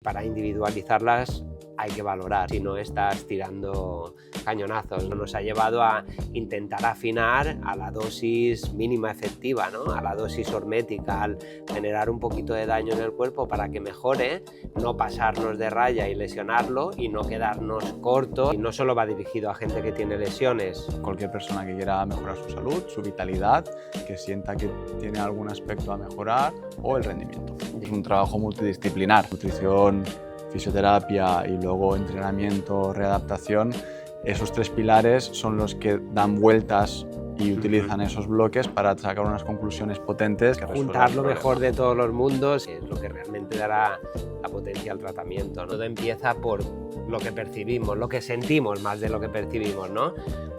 para individualizarlas hay que valorar, si no estás tirando cañonazos. Nos ha llevado a intentar afinar a la dosis mínima efectiva, ¿no? A la dosis hormética, al generar un poquito de daño en el cuerpo para que mejore, no pasarnos de raya y lesionarlo y no quedarnos cortos. Y no solo va dirigido a gente que tiene lesiones. Cualquier persona que quiera mejorar su salud, su vitalidad, que sienta que tiene algún aspecto a mejorar o el rendimiento. Es un trabajo multidisciplinar, nutrición, fisioterapia y luego entrenamiento, readaptación. Esos tres pilares son los que dan vueltas y utilizan esos bloques para sacar unas conclusiones potentes. Que juntar lo mejor de todos los mundos es lo que realmente dará la potencia al tratamiento, ¿no? Todo empieza por lo que percibimos, lo que sentimos más de lo que percibimos, ¿no?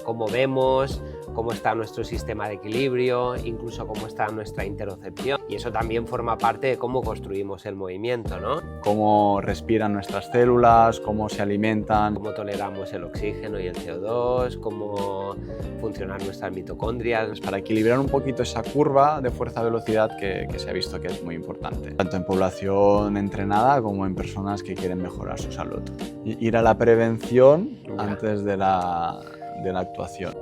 Cómo vemos, cómo está nuestro sistema de equilibrio, incluso cómo está nuestra interocepción. Y eso también forma parte de cómo construimos el movimiento, ¿no? Cómo respiran nuestras células, cómo se alimentan. Cómo toleramos el oxígeno y el CO2, cómo funcionan nuestras mitocondrias. Para equilibrar un poquito esa curva de fuerza-velocidad que se ha visto que es muy importante, tanto en población entrenada como en personas que quieren mejorar su salud. Ir a la prevención antes de la actuación.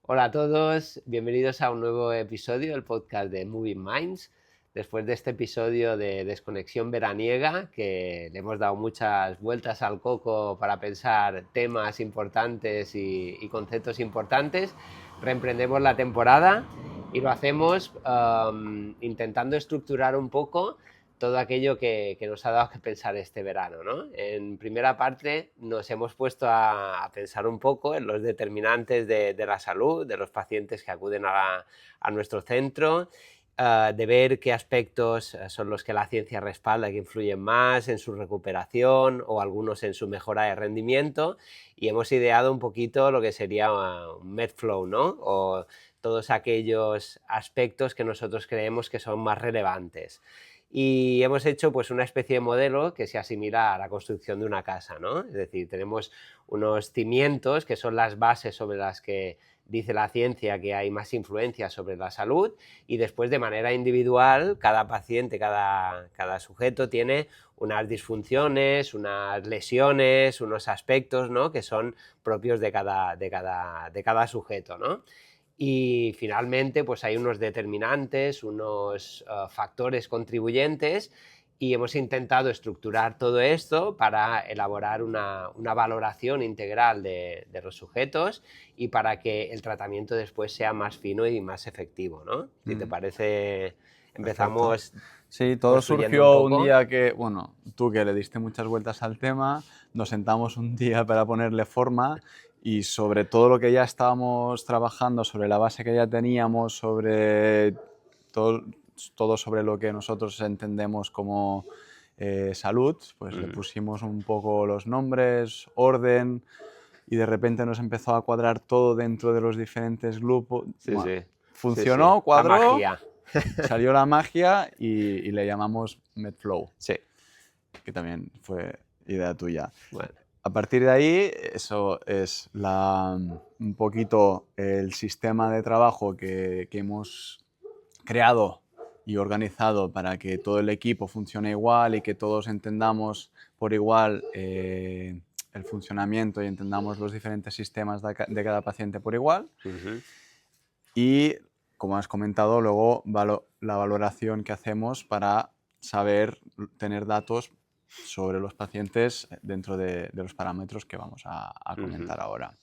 Hola a todos, bienvenidos a un nuevo episodio del podcast de Moving Minds. Después de este episodio de desconexión veraniega, que le hemos dado muchas vueltas al coco para pensar temas importantes y conceptos importantes, reemprendemos la temporada y lo hacemos intentando estructurar un poco todo aquello que nos ha dado que pensar este verano, ¿no? En primera parte nos hemos puesto a pensar un poco en los determinantes de la salud, de los pacientes que acuden a nuestro centro, de ver qué aspectos son los que la ciencia respalda, que influyen más en su recuperación o algunos en su mejora de rendimiento, y hemos ideado un poquito lo que sería un MedFlow, ¿no? O todos aquellos aspectos que nosotros creemos que son más relevantes. Y hemos hecho pues una especie de modelo que se asimila a la construcción de una casa, ¿no? Es decir, tenemos unos cimientos que son las bases sobre las que dice la ciencia que hay más influencia sobre la salud, y después de manera individual cada paciente, cada sujeto tiene unas disfunciones, unas lesiones, unos aspectos, ¿no? Que son propios de cada sujeto, ¿no? Y finalmente pues hay unos determinantes, unos factores contribuyentes, y hemos intentado estructurar todo esto para elaborar una valoración integral de los sujetos y para que el tratamiento después sea más fino y más efectivo, ¿no? Si te parece, empezamos. Perfecto. Sí, todo surgió un día que, bueno, tú que le diste muchas vueltas al tema, nos sentamos un día para ponerle forma. Y sobre todo lo que ya estábamos trabajando, sobre la base que ya teníamos, sobre todo sobre lo que nosotros entendemos como salud, pues le pusimos un poco los nombres, orden, y de repente nos empezó a cuadrar todo dentro de los diferentes grupos. Sí, bueno, sí. funcionó, sí. cuadró, la magia. Salió la magia y le llamamos MedFlow, Sí. que también fue idea tuya. Bueno. A partir de ahí, eso es un poquito el sistema de trabajo que hemos creado y organizado para que todo el equipo funcione igual y que todos entendamos por igual el funcionamiento y entendamos los diferentes sistemas de cada paciente por igual. Y, como has comentado, luego la valoración que hacemos para saber tener datos sobre los pacientes dentro de los parámetros que vamos a comentar ahora.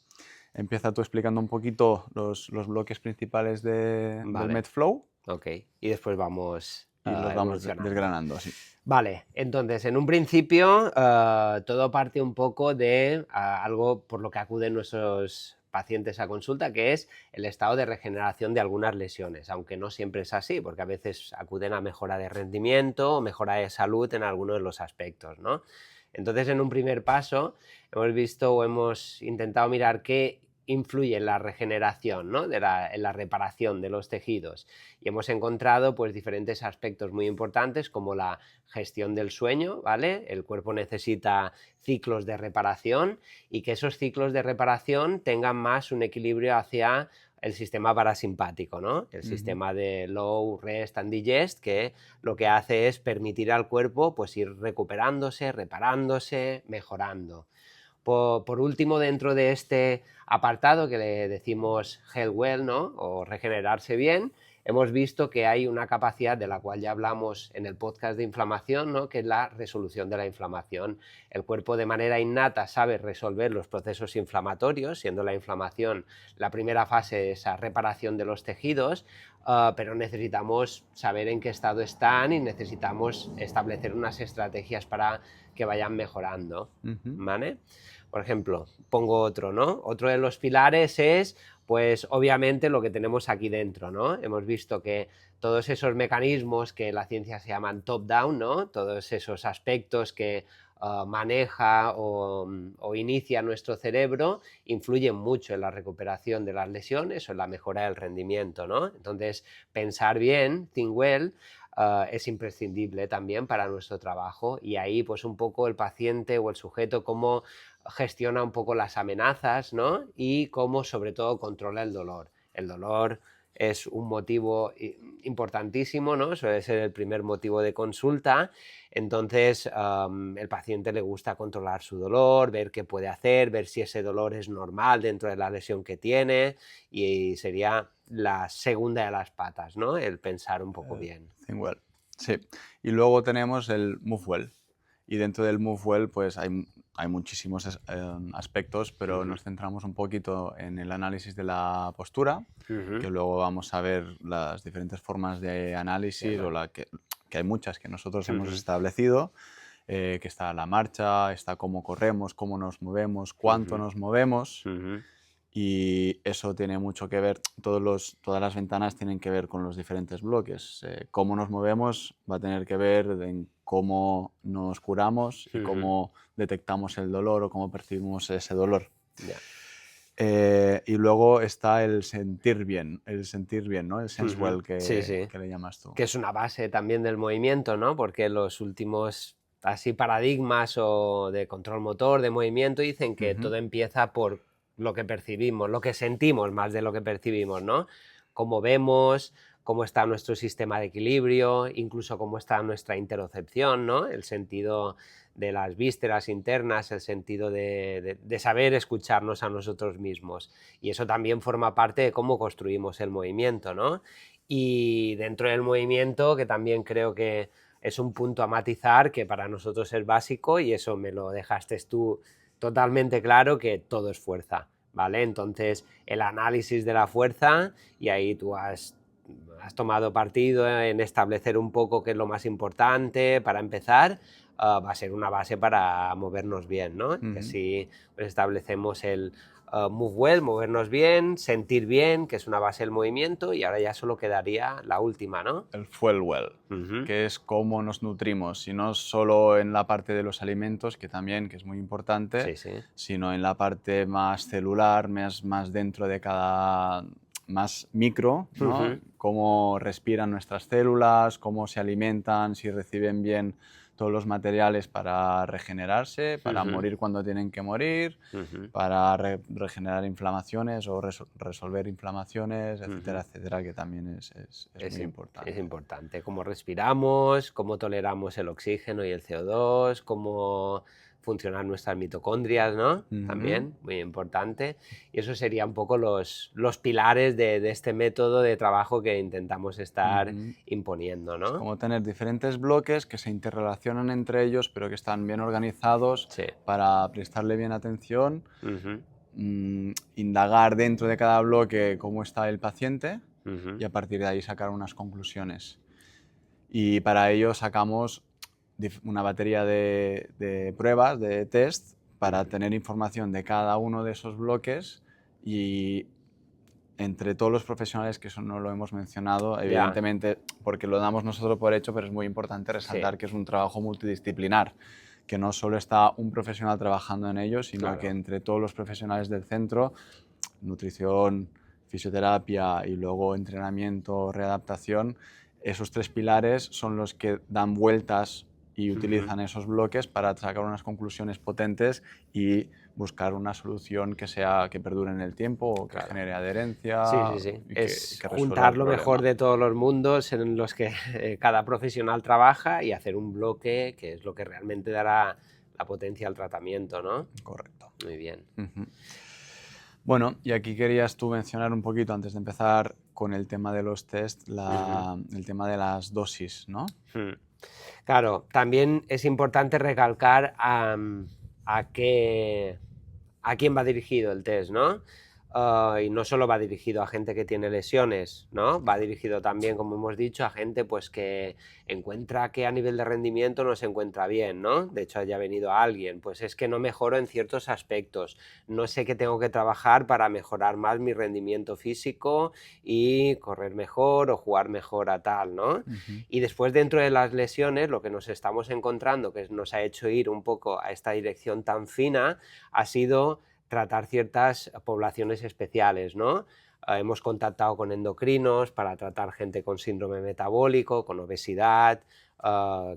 Empieza tú explicando un poquito los bloques principales del MedFlow. Ok, y después vamos y los vamos desgranando. Sí. Vale, entonces en un principio todo parte un poco de algo por lo que acuden nuestros pacientes a consulta, que es el estado de regeneración de algunas lesiones, aunque no siempre es así, porque a veces acuden a mejora de rendimiento o mejora de salud en algunos de los aspectos, ¿no? Entonces, en un primer paso hemos visto o hemos intentado mirar qué influye en la regeneración, ¿no? En la reparación de los tejidos. Y hemos encontrado pues, diferentes aspectos muy importantes como la gestión del sueño, ¿vale? El cuerpo necesita ciclos de reparación y que esos ciclos de reparación tengan más un equilibrio hacia el sistema parasimpático, ¿no? El sistema de low, rest and digest, que lo que hace es permitir al cuerpo pues, ir recuperándose, reparándose, mejorando. Por último, dentro de este apartado que le decimos health well, ¿no? O regenerarse bien, hemos visto que hay una capacidad de la cual ya hablamos en el podcast de inflamación, ¿no? Que es la resolución de la inflamación. El cuerpo de manera innata sabe resolver los procesos inflamatorios, siendo la inflamación la primera fase de esa reparación de los tejidos, pero necesitamos saber en qué estado están y necesitamos establecer unas estrategias para que vayan mejorando, ¿vale? Por ejemplo, pongo otro, ¿no? Otro de los pilares es, pues obviamente lo que tenemos aquí dentro, ¿no? Hemos visto que todos esos mecanismos que la ciencia se llaman top-down, ¿no? Todos esos aspectos que maneja o inicia nuestro cerebro influyen mucho en la recuperación de las lesiones o en la mejora del rendimiento, ¿no? Entonces, pensar bien, think well, es imprescindible también para nuestro trabajo y ahí pues un poco el paciente o el sujeto cómo gestiona un poco las amenazas, ¿no? Y cómo sobre todo controla el dolor. El dolor es un motivo importantísimo, ¿no? Suele ser el primer motivo de consulta. Entonces, el paciente le gusta controlar su dolor, ver qué puede hacer, ver si ese dolor es normal dentro de la lesión que tiene y sería la segunda de las patas, ¿no? El pensar un poco bien. Think well. Sí. Y luego tenemos el move well. Y dentro del move well pues hay muchísimos aspectos, pero nos centramos un poquito en el análisis de la postura, que luego vamos a ver las diferentes formas de análisis, o que hay muchas que nosotros hemos establecido, que está la marcha, está cómo corremos, cómo nos movemos, cuánto nos movemos. Y eso tiene mucho que ver, todas las ventanas tienen que ver con los diferentes bloques. Cómo nos movemos va a tener que ver en cómo nos curamos y cómo detectamos el dolor o cómo percibimos ese dolor. Y luego está el sentir bien, ¿no? El sense well que le llamas tú. Que es una base también del movimiento, ¿no? Porque los últimos así paradigmas o de control motor, de movimiento, dicen que todo empieza por lo que percibimos, lo que sentimos más de lo que percibimos, ¿no? Cómo vemos, cómo está nuestro sistema de equilibrio, incluso cómo está nuestra interocepción, ¿no? El sentido de las vísceras internas, el sentido de saber escucharnos a nosotros mismos. Y eso también forma parte de cómo construimos el movimiento, ¿no? Y dentro del movimiento, que también creo que es un punto a matizar, que para nosotros es básico, y eso me lo dejaste tú totalmente claro, que todo es fuerza, ¿vale? Entonces, el análisis de la fuerza, y ahí tú has tomado partido en establecer un poco qué es lo más importante para empezar, va a ser una base para movernos bien, ¿no? Que así pues, establecemos el move well, movernos bien, sentir bien, que es una base del movimiento, y ahora ya solo quedaría la última, ¿no? El fuel well, que es cómo nos nutrimos, y no solo en la parte de los alimentos, que también que es muy importante, sino en la parte más celular, más dentro de cada, más micro, ¿no? Cómo respiran nuestras células, cómo se alimentan, si reciben bien todos los materiales para regenerarse, para morir cuando tienen que morir, para regenerar inflamaciones o resolver inflamaciones, etcétera, etcétera, que también es muy importante. Es importante cómo respiramos, cómo toleramos el oxígeno y el CO2, cómo funcionan nuestras mitocondrias, ¿no? También, muy importante. Y eso serían un poco los pilares de este método de trabajo que intentamos estar imponiendo, ¿no? Es como tener diferentes bloques que se interrelacionan entre ellos, pero que están bien organizados para prestarle bien atención, indagar dentro de cada bloque cómo está el paciente y a partir de ahí sacar unas conclusiones. Y para ello sacamos una batería de pruebas, de test, para tener información de cada uno de esos bloques, y entre todos los profesionales, que eso no lo hemos mencionado, evidentemente, porque lo damos nosotros por hecho, pero es muy importante resaltar que es un trabajo multidisciplinar, que no solo está un profesional trabajando en ello, sino que entre todos los profesionales del centro nutrición, fisioterapia y luego entrenamiento, readaptación, esos 3 pilares son los que dan vueltas y utilizan esos bloques para sacar unas conclusiones potentes y buscar una solución que perdure en el tiempo o que genere adherencia Sí, sí, sí. y Es que resuelva juntar el lo mejor problema. de todos los mundos en los que cada profesional trabaja y hacer un bloque que es lo que realmente dará la potencia al tratamiento, ¿no? Correcto. Muy bien. Ujú. Bueno, y aquí querías tú mencionar un poquito, antes de empezar con el tema de los test, el tema de las dosis, ¿no? Hmm. Claro, también es importante recalcar a quién va dirigido el test, ¿no? Y no solo va dirigido a gente que tiene lesiones, ¿no? Va dirigido también, como hemos dicho, a gente pues, que encuentra que a nivel de rendimiento no se encuentra bien, ¿no? De hecho, haya venido alguien, pues es que no mejoro en ciertos aspectos, no sé qué tengo que trabajar para mejorar más mi rendimiento físico y correr mejor o jugar mejor a tal, ¿no? Ujú. Y después, dentro de las lesiones, lo que nos estamos encontrando, que nos ha hecho ir un poco a esta dirección tan fina, ha sido tratar ciertas poblaciones especiales, ¿no? Hemos contactado con endocrinos para tratar gente con síndrome metabólico, con obesidad,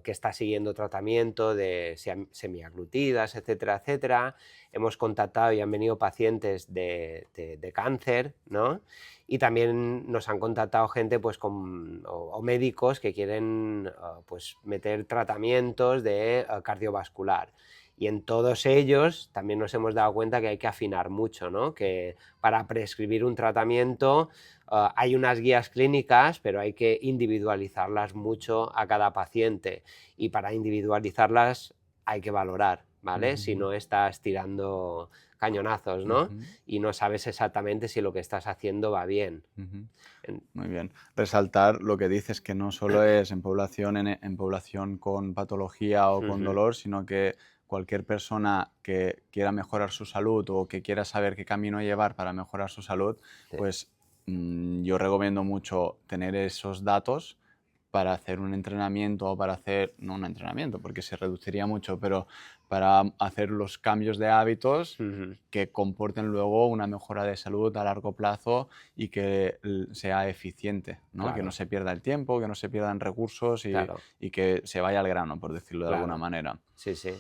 que está siguiendo tratamiento de semiaglutidas, etcétera, etcétera. Hemos contactado y han venido pacientes de cáncer, ¿no? Y también nos han contactado gente pues, o médicos que quieren pues, meter tratamientos de cardiovascular. Y en todos ellos también nos hemos dado cuenta que hay que afinar mucho, ¿no? Que para prescribir un tratamiento hay unas guías clínicas, pero hay que individualizarlas mucho a cada paciente. Y para individualizarlas hay que valorar, ¿vale? Si Ujú. no estás tirando cañonazos, ¿no? Ujú. Y no sabes exactamente si lo que estás haciendo va bien. Ujú. En- Muy bien. Resaltar lo que dices, que no solo es en población, en población con patología o con Ujú, dolor, sino que cualquier persona que quiera mejorar su salud o que quiera saber qué camino llevar para mejorar su salud, sí, pues yo recomiendo mucho tener esos datos para hacer un entrenamiento o para hacer, no un entrenamiento, porque se reduciría mucho, pero para hacer los cambios de hábitos ujú, que comporten luego una mejora de salud a largo plazo y que sea eficiente, ¿no? Que no claro, se pierda el tiempo, que no se pierdan recursos claro, y que se vaya al grano, por decirlo de alguna claro. manera. Sí, sí.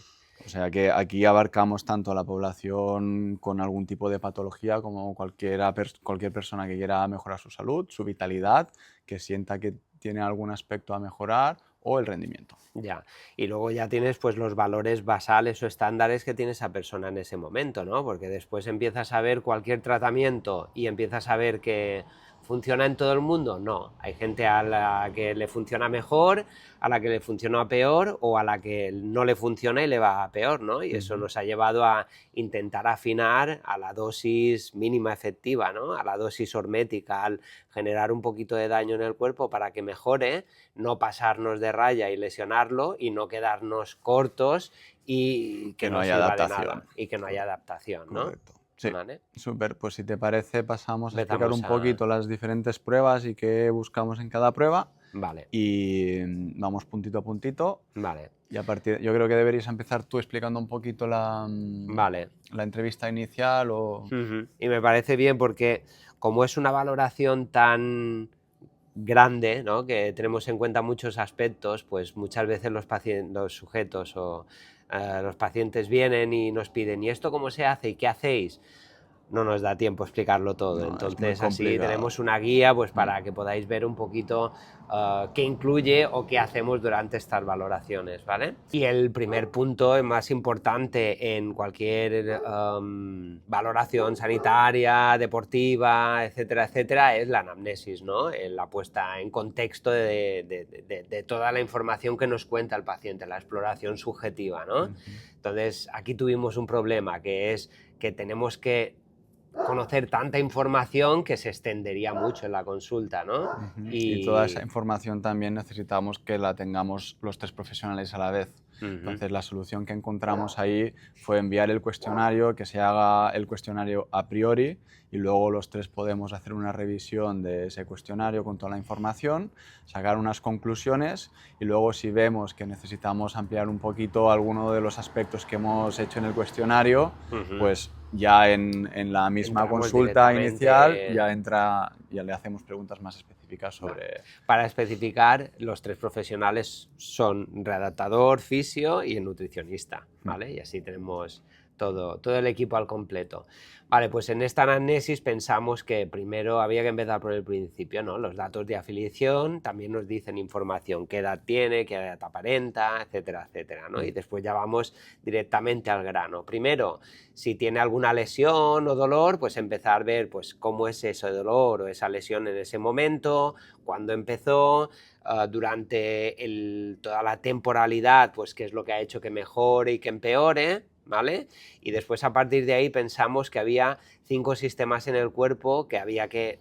O sea que aquí abarcamos tanto a la población con algún tipo de patología como cualquier persona que quiera mejorar su salud, su vitalidad, que sienta que tiene algún aspecto a mejorar o el rendimiento. Ya, y luego ya tienes pues los valores basales o estándares que tiene esa persona en ese momento, ¿no? Porque después empiezas a ver cualquier tratamiento y empiezas a ver que funciona en todo el mundo. No, hay gente a la que le funciona mejor, a la que le funciona peor o a la que no le funciona y le va a peor, ¿no? Y eso Ujú. nos ha llevado a intentar afinar a la dosis mínima efectiva, ¿no? A la dosis hormética, al generar un poquito de daño en el cuerpo para que mejore, no pasarnos de raya y lesionarlo y no quedarnos cortos y que Que no no haya sirva de adaptación. nada y que no haya adaptación, ¿no? Correcto. Sí, ¿Vale? súper. Pues si te parece, pasamos a explicar Empezamos un a... poquito las diferentes pruebas y qué buscamos en cada prueba. Vale, Y vamos puntito a puntito. vale, Y yo creo que deberías empezar tú explicando un poquito vale. la entrevista inicial o... Ujú. Y me parece bien porque como es una valoración tan grande, ¿no? Que tenemos en cuenta muchos aspectos, pues muchas veces los sujetos o los pacientes vienen y nos piden, ¿y esto cómo se hace? ¿Y qué hacéis? No nos da tiempo a explicarlo todo. No, es muy Entonces, así complicado. tenemos una guía pues, Mm. para que podáis ver un poquito qué incluye o qué hacemos durante estas valoraciones, ¿vale? Y el primer punto más importante en cualquier valoración sanitaria, deportiva, etcétera, etcétera, es la anamnesis, ¿no? La puesta en contexto de toda la información que nos cuenta el paciente, la exploración subjetiva, ¿no? Ujú. Entonces, aquí tuvimos un problema, que es que tenemos que conocer tanta información que se extendería mucho en la consulta, ¿no? Ujú. Y toda esa Y información también necesitamos que la tengamos los 3 profesionales a la vez. Entonces la solución que encontramos ahí fue enviar el cuestionario, que se haga el cuestionario a priori y luego los tres podemos hacer una revisión de ese cuestionario con toda la información, sacar unas conclusiones y luego si vemos que necesitamos ampliar un poquito alguno de los aspectos que hemos hecho en el cuestionario, pues ya en la misma Entramos consulta inicial directamente. ya le hacemos preguntas más específicas sobre... Para especificar, los tres profesionales son readaptador, fisio y el nutricionista, ¿vale? Y así tenemos todo el equipo al completo. Vale, pues en esta anamnesis pensamos que primero había que empezar por el principio, ¿no? Los datos de afiliación también nos dicen información, qué edad tiene, qué edad aparenta, etcétera, etcétera, ¿no? Y después ya vamos directamente al grano. Primero, si tiene alguna lesión o dolor, pues empezar a ver pues, cómo es ese dolor o esa lesión en ese momento, cuándo empezó, durante toda la temporalidad, pues qué es lo que ha hecho que mejore y que empeore, ¿vale? Y después a partir de ahí pensamos que había 5 sistemas en el cuerpo que había que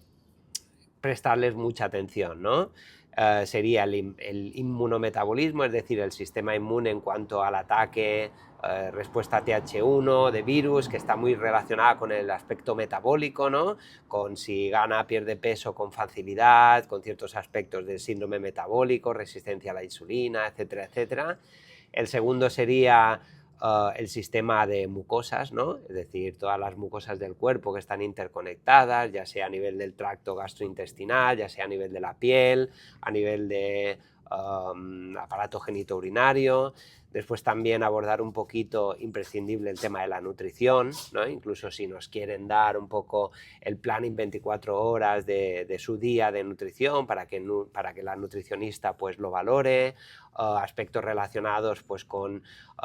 prestarles mucha atención, ¿no? Sería el inmunometabolismo, es decir, el sistema inmune en cuanto al ataque, respuesta TH1 de virus, que está muy relacionada con el aspecto metabólico, ¿no? Con si gana, pierde peso con facilidad, con ciertos aspectos del síndrome metabólico, resistencia a la insulina, etcétera, etcétera. El segundo sería el sistema de mucosas, ¿no? Es decir, todas las mucosas del cuerpo que están interconectadas, ya sea a nivel del tracto gastrointestinal, ya sea a nivel de la piel, a nivel de aparato genitourinario. Después también abordar un poquito, imprescindible, el tema de la nutrición, ¿no? Incluso si nos quieren dar un poco el planning 24 horas de su día de nutrición para que la nutricionista pues lo valore, aspectos relacionados pues con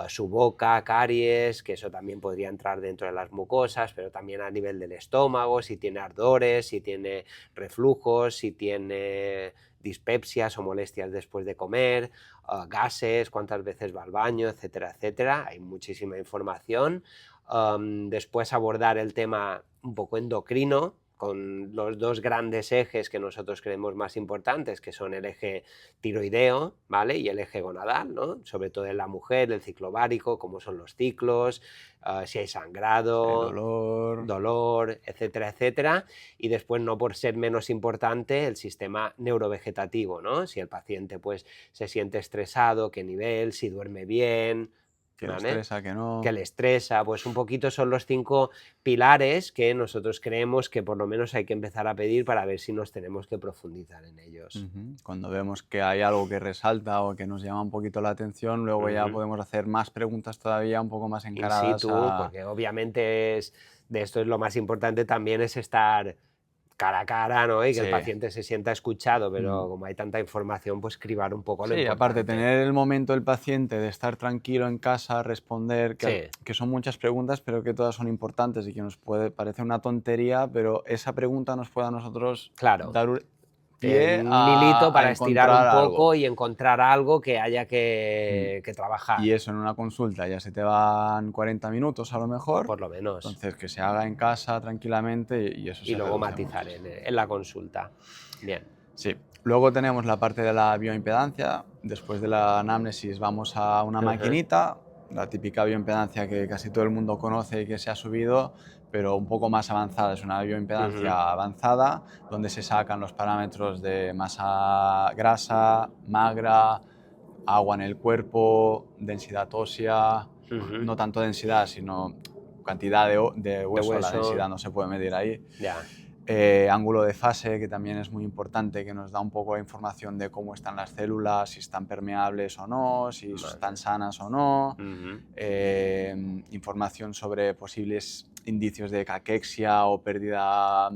su boca, caries, que eso también podría entrar dentro de las mucosas, pero también a nivel del estómago, si tiene ardores, si tiene reflujos, si tiene dispepsias o molestias después de comer, gases, cuántas veces va al baño, etcétera, etcétera. Hay muchísima información. Después abordar el tema un poco endocrino, con los dos grandes ejes que nosotros creemos más importantes, que son el eje tiroideo, ¿vale? Y el eje gonadal, ¿no? Sobre todo en la mujer, el ciclo ovárico, cómo son los ciclos, si hay sangrado, dolor, etcétera, etcétera. Y después, no por ser menos importante, el sistema neurovegetativo, ¿no? Si el paciente pues se siente estresado, qué nivel, si duerme bien, Que ¿vale? le estresa, que no... Que le estresa, pues un poquito son los 5 pilares que nosotros creemos que por lo menos hay que empezar a pedir para ver si nos tenemos que profundizar en ellos. Cuando vemos que hay algo que resalta o que nos llama un poquito la atención, luego ya podemos hacer más preguntas todavía un poco más In encaradas situ, a... porque obviamente de esto es lo más importante también es estar cara a cara, ¿no? Y que el Sí. paciente se sienta escuchado, pero como hay tanta información, pues cribar un poco lo Sí, importante. aparte tener el momento del paciente de estar tranquilo en casa, responder, que son muchas preguntas, pero que todas son importantes y que nos puede parecer una tontería, pero esa pregunta nos puede a nosotros Claro. dar pie Un hilito a para estirar un encontrar poco algo. y encontrar algo que haya que trabajar. Y eso en una consulta ya se te van 40 minutos a lo mejor. Por lo menos. Entonces que se haga en casa tranquilamente y eso se Y luego reduce matizar muchísimo. en la consulta. Bien. Sí. Luego tenemos la parte de la bioimpedancia. Después de la anamnesis vamos a una maquinita, la típica bioimpedancia que casi todo el mundo conoce y que se ha subido, pero un poco más avanzada. Es una bioimpedancia avanzada donde se sacan los parámetros de masa grasa, magra, agua en el cuerpo, densidad ósea, no tanto densidad, sino cantidad de hueso. La densidad no se puede medir ahí. Ya. Ángulo de fase, que también es muy importante, que nos da un poco la información de cómo están las células, si están permeables o no, si están sanas o no. Información sobre posibles indicios de caquexia o pérdida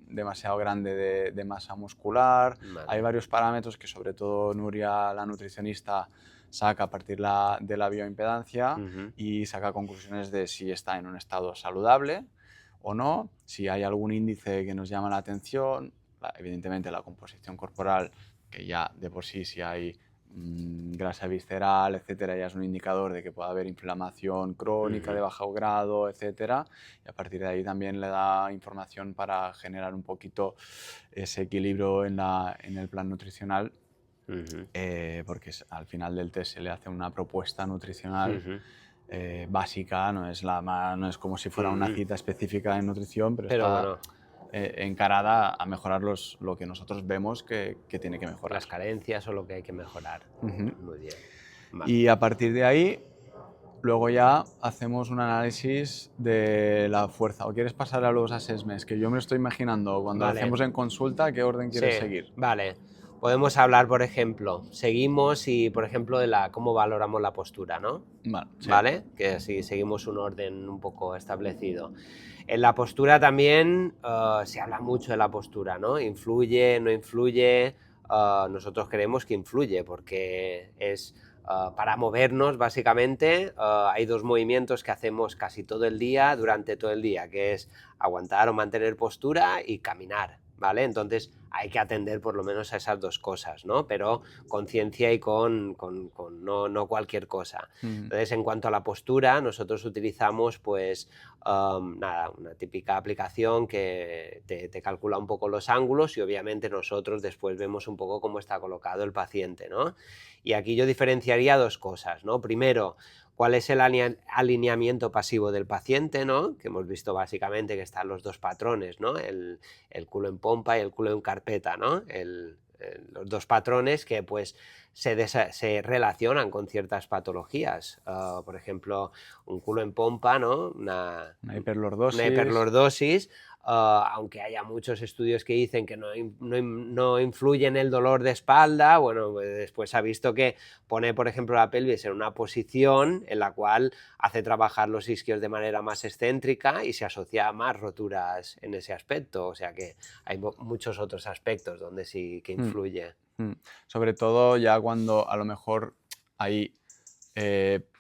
demasiado grande de masa muscular. Hay varios parámetros que sobre todo Nuria, la nutricionista, saca a partir de la bioimpedancia y saca conclusiones de si está en un estado saludable o no, si hay algún índice que nos llama la atención, evidentemente la composición corporal, que ya de por sí si hay grasa visceral, etcétera, ya es un indicador de que puede haber inflamación crónica de bajo grado, etcétera, y a partir de ahí también le da información para generar un poquito ese equilibrio en el plan nutricional porque al final del test se le hace una propuesta nutricional básica, no es como si fuera una cita específica en nutrición, pero está bueno, encarada a mejorar lo que nosotros vemos que tiene que mejorar. las carencias o lo que hay que mejorar. Muy bien. Vale. Y a partir de ahí, luego ya hacemos un análisis de la fuerza. ¿O quieres pasar a los assessments? Que yo me lo estoy imaginando, cuando lo hacemos en consulta, ¿qué orden quieres seguir? Vale. Podemos hablar, por ejemplo, seguimos y, por ejemplo, de cómo valoramos la postura, ¿no? Vale, sí. ¿Vale? Que así seguimos un orden un poco establecido. En la postura también se habla mucho de la postura, ¿no? ¿Influye, no influye? Nosotros creemos que influye porque es para movernos, básicamente, hay dos movimientos que hacemos casi todo el día, durante todo el día, que es aguantar o mantener postura y caminar, ¿vale? Entonces hay que atender por lo menos a esas dos cosas, ¿no? Pero con ciencia y no cualquier cosa. Entonces, en cuanto a la postura, nosotros utilizamos, pues, una típica aplicación que te calcula un poco los ángulos y obviamente nosotros después vemos un poco cómo está colocado el paciente, ¿no? Y aquí yo diferenciaría dos cosas, ¿no? Primero, cuál es el alineamiento pasivo del paciente, ¿no? Que hemos visto básicamente que están los dos patrones, ¿no? El culo en pompa y el culo en carpeta, ¿no? Los dos patrones que pues se relacionan con ciertas patologías. Por ejemplo, un culo en pompa, ¿no? Una hiperlordosis. Aunque haya muchos estudios que dicen que no influye en el dolor de espalda, bueno, pues después se ha visto que pone, por ejemplo, la pelvis en una posición en la cual hace trabajar los isquios de manera más excéntrica y se asocia a más roturas en ese aspecto. O sea que hay muchos otros aspectos donde sí que influye. Sobre todo ya cuando a lo mejor hay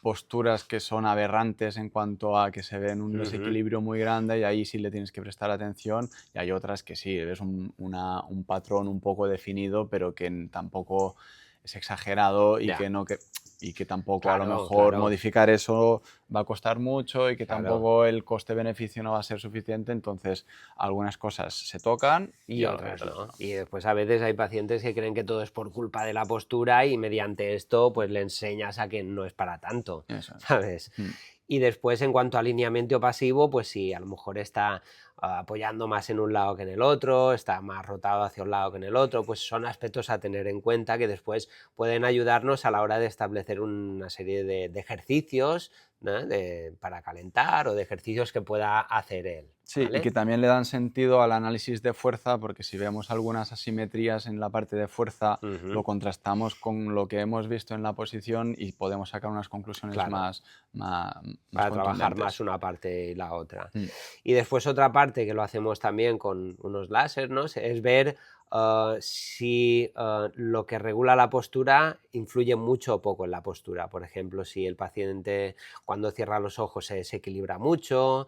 posturas que son aberrantes en cuanto a que se ven un desequilibrio muy grande y ahí sí le tienes que prestar atención, y hay otras que sí, ves un patrón un poco definido pero que tampoco es exagerado y que tampoco a lo mejor modificar eso va a costar mucho y que tampoco el coste-beneficio no va a ser suficiente, entonces algunas cosas se tocan y otras no. Y después a veces hay pacientes que creen que todo es por culpa de la postura y mediante esto pues le enseñas a que no es para tanto, ¿sabes? Y después, en cuanto a alineamiento pasivo, pues sí, a lo mejor está apoyando más en un lado que en el otro, está más rotado hacia un lado que en el otro, pues son aspectos a tener en cuenta que después pueden ayudarnos a la hora de establecer una serie de ejercicios, ¿no? Para calentar o de ejercicios que pueda hacer él. Sí, ¿vale? Y que también le dan sentido al análisis de fuerza, porque si vemos algunas asimetrías en la parte de fuerza, lo contrastamos con lo que hemos visto en la posición y podemos sacar unas conclusiones más para trabajar más una parte y la otra. Y después otra parte que lo hacemos también con unos láser, ¿no? Es ver si lo que regula la postura influye mucho o poco en la postura. Por ejemplo, si el paciente cuando cierra los ojos se desequilibra mucho,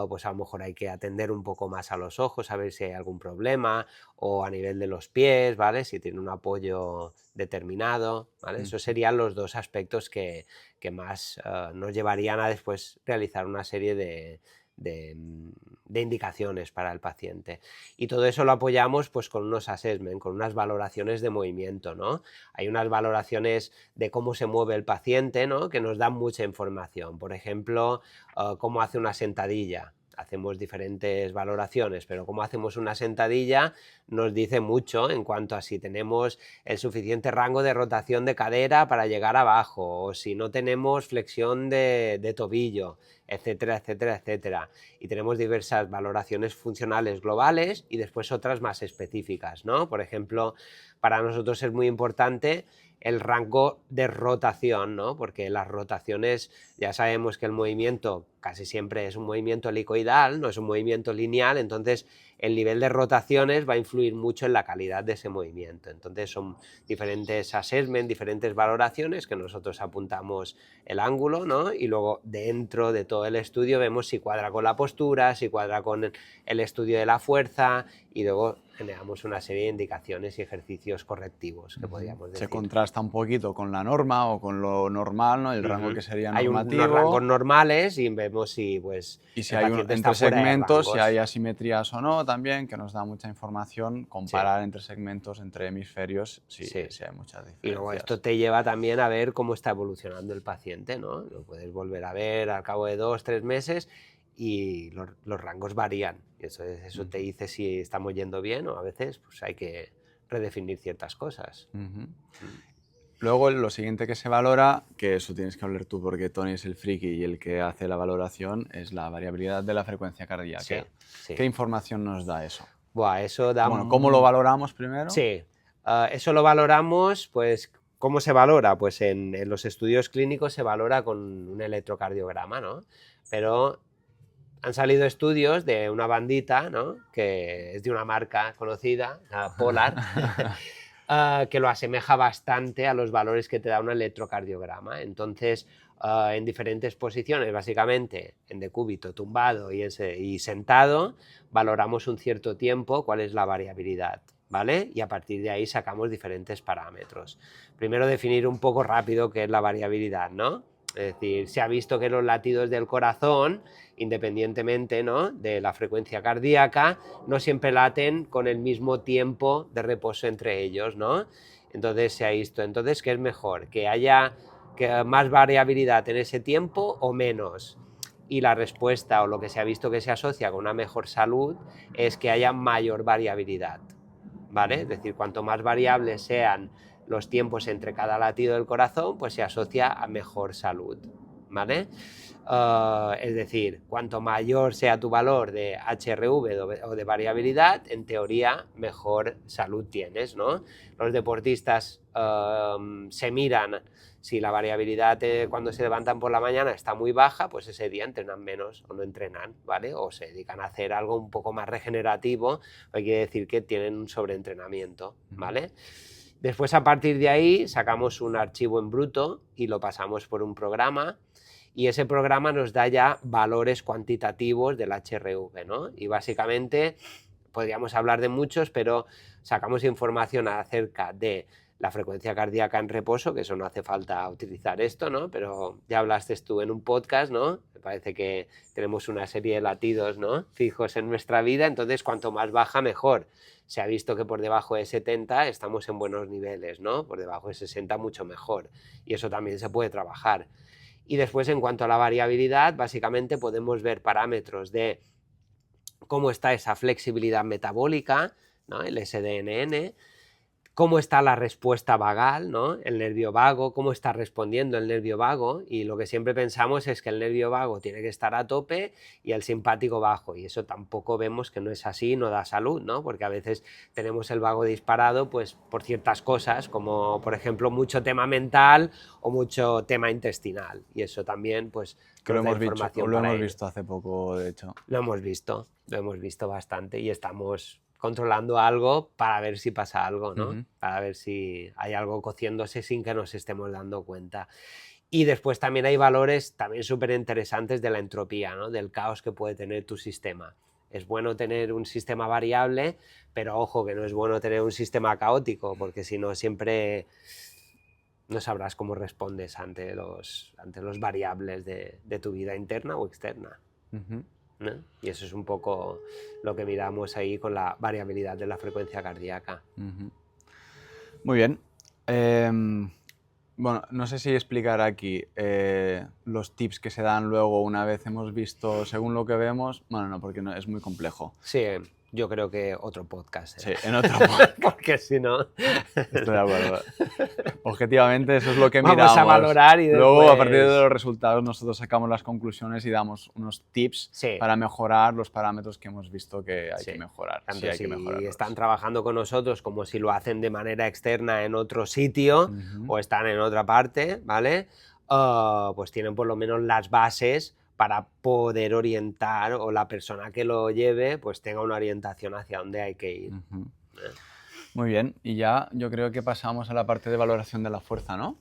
pues a lo mejor hay que atender un poco más a los ojos, a ver si hay algún problema, o a nivel de los pies, ¿vale? Si tiene un apoyo determinado, ¿vale? Esos serían los dos aspectos que más nos llevarían a después realizar una serie de indicaciones para el paciente. Y todo eso lo apoyamos pues con unos assessment, con unas valoraciones de movimiento, ¿no? Hay unas valoraciones de cómo se mueve el paciente, ¿no? Que nos dan mucha información. Por ejemplo, cómo hace una sentadilla. Hacemos diferentes valoraciones, pero cómo hacemos una sentadilla nos dice mucho en cuanto a si tenemos el suficiente rango de rotación de cadera para llegar abajo, o si no tenemos flexión de tobillo, etcétera, etcétera, etcétera. Y tenemos diversas valoraciones funcionales globales y después otras más específicas, ¿no? Por ejemplo, para nosotros es muy importante el rango de rotación, ¿no? Porque las rotaciones, ya sabemos que el movimiento casi siempre es un movimiento helicoidal, no es un movimiento lineal, entonces el nivel de rotaciones va a influir mucho en la calidad de ese movimiento. Entonces son diferentes assessment, diferentes valoraciones que nosotros apuntamos el ángulo, ¿no? Y luego dentro de todo el estudio vemos si cuadra con la postura, si cuadra con el estudio de la fuerza, y luego generamos una serie de indicaciones y ejercicios correctivos que podríamos decir. Se contrasta un poquito con la norma o con lo normal, ¿no? El rango que sería normativo. Hay unos rangos normales y vemos si pues y si hay entre segmentos, si hay asimetrías o no también, que nos da mucha información, comparar entre segmentos, entre hemisferios, si hay muchas diferencias. Y luego esto te lleva también a ver cómo está evolucionando el paciente, ¿no? Lo puedes volver a ver al cabo de 2 o 3 meses y los rangos varían. Y eso te dice si estamos yendo bien, o a veces pues hay que redefinir ciertas cosas. Luego, lo siguiente que se valora, que eso tienes que hablar tú porque Tony es el friki y el que hace la valoración, es la variabilidad de la frecuencia cardíaca. Sí. ¿Qué información nos da eso? Eso da... Bueno, ¿cómo lo valoramos primero? Sí, eso lo valoramos, pues, ¿cómo se valora? Pues en los estudios clínicos se valora con un electrocardiograma, ¿no? Pero han salido estudios de una bandita, ¿no? Que es de una marca conocida, Polar, que lo asemeja bastante a los valores que te da un electrocardiograma. Entonces, en diferentes posiciones, básicamente en decúbito, tumbado y sentado, valoramos un cierto tiempo cuál es la variabilidad, ¿vale? Y a partir de ahí sacamos diferentes parámetros. Primero, definir un poco rápido qué es la variabilidad, ¿no? Es decir, se ha visto que los latidos del corazón, independientemente, ¿no?, de la frecuencia cardíaca, no siempre laten con el mismo tiempo de reposo entre ellos, ¿no? Entonces se ha visto. Entonces, ¿qué es mejor? ¿Que haya más variabilidad en ese tiempo o menos? Y la respuesta, o lo que se ha visto que se asocia con una mejor salud, es que haya mayor variabilidad, ¿vale? Es decir, cuanto más variables sean los tiempos entre cada latido del corazón, pues se asocia a mejor salud, ¿vale? Es decir, cuanto mayor sea tu valor de HRV o de variabilidad, en teoría mejor salud tienes, ¿no? Los deportistas se miran si la variabilidad cuando se levantan por la mañana está muy baja, pues ese día entrenan menos o no entrenan, ¿vale? O se dedican a hacer algo un poco más regenerativo, que quiere decir que tienen un sobreentrenamiento, ¿vale? Después, a partir de ahí, sacamos un archivo en bruto y lo pasamos por un programa, y ese programa nos da ya valores cuantitativos del HRV, ¿no? Y básicamente podríamos hablar de muchos, pero sacamos información acerca de la frecuencia cardíaca en reposo, que eso no hace falta utilizar esto, ¿no? Pero ya hablaste tú en un podcast, ¿no? Me parece que tenemos una serie de latidos, ¿no?, fijos en nuestra vida, entonces cuanto más baja, mejor. Se ha visto que por debajo de 70 estamos en buenos niveles, ¿no? Por debajo de 60 mucho mejor, y eso también se puede trabajar. Y después, en cuanto a la variabilidad, básicamente podemos ver parámetros de cómo está esa flexibilidad metabólica, ¿no?, el SDNN, cómo está la respuesta vagal, ¿no?, el nervio vago, cómo está respondiendo el nervio vago, y lo que siempre pensamos es que el nervio vago tiene que estar a tope y el simpático bajo, y eso tampoco vemos que no es así, no da salud, ¿no?, porque a veces tenemos el vago disparado pues por ciertas cosas, como por ejemplo mucho tema mental o mucho tema intestinal, y eso también pues que lo hemos visto hace poco, de hecho. Lo hemos visto bastante, y estamos controlando algo para ver si pasa algo, ¿no? Para ver si hay algo cociéndose sin que nos estemos dando cuenta. Y después también hay valores también súper interesantes de la entropía, ¿no?, del caos que puede tener tu sistema. Es bueno tener un sistema variable, pero ojo, que no es bueno tener un sistema caótico, porque si no siempre no sabrás cómo respondes ante los variables de tu vida interna o externa, ¿no? Y eso es un poco lo que miramos ahí con la variabilidad de la frecuencia cardíaca. Muy bien. Bueno, no sé si explicar aquí los tips que se dan luego una vez hemos visto según lo que vemos. Bueno, no, porque no, es muy complejo. Sí, yo creo que otro podcast. Sí, en otro podcast. Porque si no... Estoy de acuerdo. Objetivamente eso es lo que miramos. Vamos a valorar y después... Luego, a partir de los resultados, nosotros sacamos las conclusiones y damos unos tips para mejorar los parámetros que hemos visto que hay que mejorar. Tanto si están trabajando con nosotros como si lo hacen de manera externa en otro sitio o están en otra parte, ¿vale? Pues tienen por lo menos las bases para poder orientar, o la persona que lo lleve pues tenga una orientación hacia dónde hay que ir. Muy bien, y ya yo creo que pasamos a la parte de valoración de la fuerza, ¿no?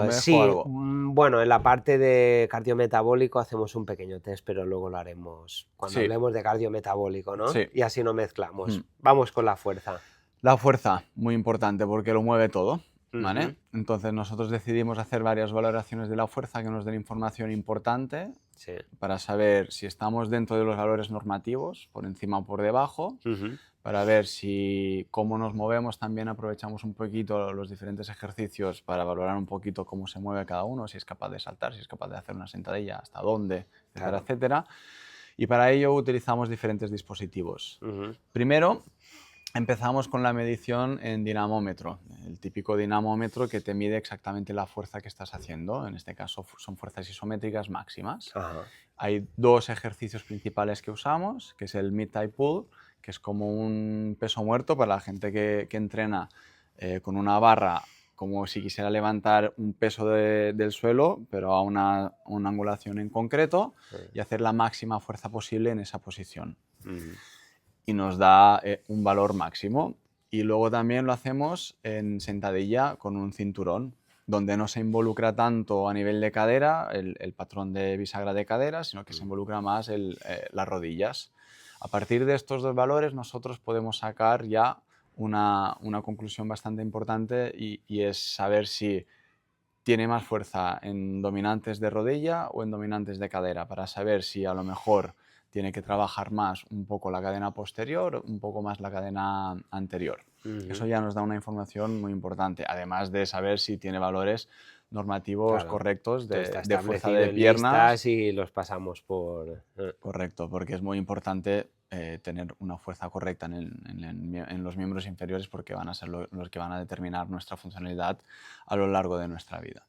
Sí, bueno, en la parte de cardiometabólico hacemos un pequeño test, pero luego lo haremos cuando hablemos de cardiometabólico, ¿no? Y así no mezclamos. Vamos con la fuerza. La fuerza, muy importante porque lo mueve todo. ¿vale? Entonces nosotros decidimos hacer varias valoraciones de la fuerza que nos den información importante Sí. para saber si estamos dentro de los valores normativos, por encima o por debajo, para ver si cómo nos movemos, también aprovechamos un poquito los diferentes ejercicios para valorar un poquito cómo se mueve cada uno, si es capaz de saltar, si es capaz de hacer una sentadilla, hasta dónde, etcétera, Claro. etcétera. Y para ello utilizamos diferentes dispositivos. Primero, empezamos con la medición en dinamómetro, el típico dinamómetro que te mide exactamente la fuerza que estás haciendo. En este caso son fuerzas isométricas máximas. Ajá. Hay dos ejercicios principales que usamos, que es el mid-thigh pull, que es como un peso muerto para la gente que entrena con una barra, como si quisiera levantar un peso del suelo, pero a una angulación en concreto, y hacer la máxima fuerza posible en esa posición. Y nos da un valor máximo. Y luego también lo hacemos en sentadilla con un cinturón, donde no se involucra tanto a nivel de cadera, el patrón de bisagra de cadera, sino que se involucra más las rodillas. A partir de estos dos valores nosotros podemos sacar ya una conclusión bastante importante y es saber si tiene más fuerza en dominantes de rodilla o en dominantes de cadera, para saber si a lo mejor tiene que trabajar más un poco la cadena posterior, un poco más la cadena anterior. Eso ya nos da una información muy importante, además de saber si tiene valores normativos correctos de fuerza de piernas. Y los pasamos por... Correcto, porque es muy importante tener una fuerza correcta en los miembros inferiores, porque van a ser los que van a determinar nuestra funcionalidad a lo largo de nuestra vida.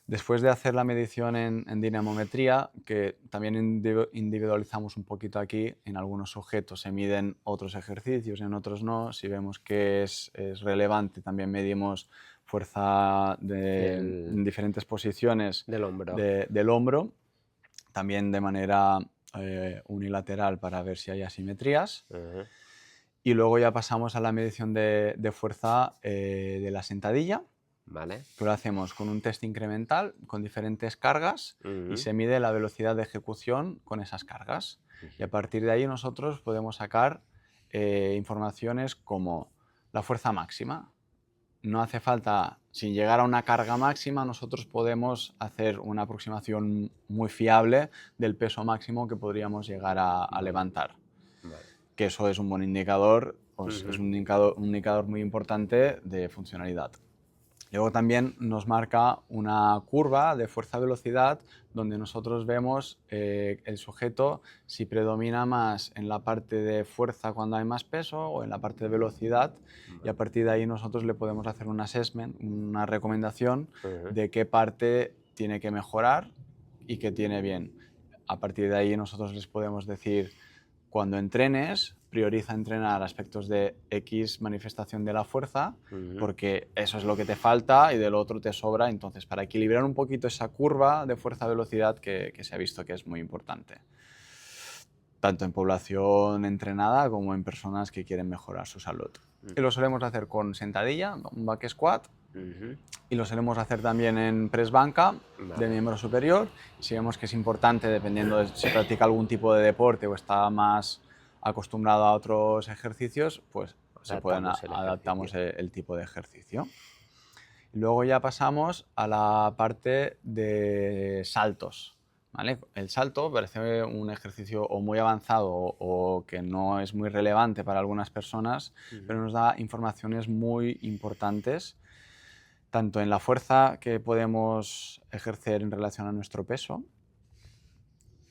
Después de hacer la medición en dinamometría, que también individualizamos un poquito aquí, en algunos sujetos se miden otros ejercicios, en otros no. Si vemos que es relevante, también medimos fuerza en diferentes posiciones del hombro. del hombro, también de manera unilateral para ver si hay asimetrías. Y luego ya pasamos a la medición de fuerza de la sentadilla. Vale. Que lo hacemos con un test incremental, con diferentes cargas, y se mide la velocidad de ejecución con esas cargas. Y a partir de ahí nosotros podemos sacar informaciones como la fuerza máxima. No hace falta, sin llegar a una carga máxima, nosotros podemos hacer una aproximación muy fiable del peso máximo que podríamos llegar a levantar. Vale. Que eso es un buen indicador, es un indicador muy importante de funcionalidad. Luego también nos marca una curva de fuerza-velocidad donde nosotros vemos el sujeto si predomina más en la parte de fuerza cuando hay más peso o en la parte de velocidad, y a partir de ahí nosotros le podemos hacer un assessment, una recomendación de qué parte tiene que mejorar y qué tiene bien. A partir de ahí nosotros les podemos decir: cuando entrenes, prioriza entrenar aspectos de X manifestación de la fuerza, porque eso es lo que te falta y del otro te sobra. Entonces, para equilibrar un poquito esa curva de fuerza-velocidad que se ha visto que es muy importante, tanto en población entrenada como en personas que quieren mejorar su salud. Y lo solemos hacer con sentadilla, un back squat, y lo solemos hacer también en press banca de miembro superior. Si vemos que es importante, dependiendo de si practica algún tipo de deporte o está más acostumbrado a otros ejercicios, pues adaptamos el tipo de ejercicio. Y luego ya pasamos a la parte de saltos, ¿vale? El salto parece un ejercicio o muy avanzado o que no es muy relevante para algunas personas, pero nos da informaciones muy importantes, tanto en la fuerza que podemos ejercer en relación a nuestro peso,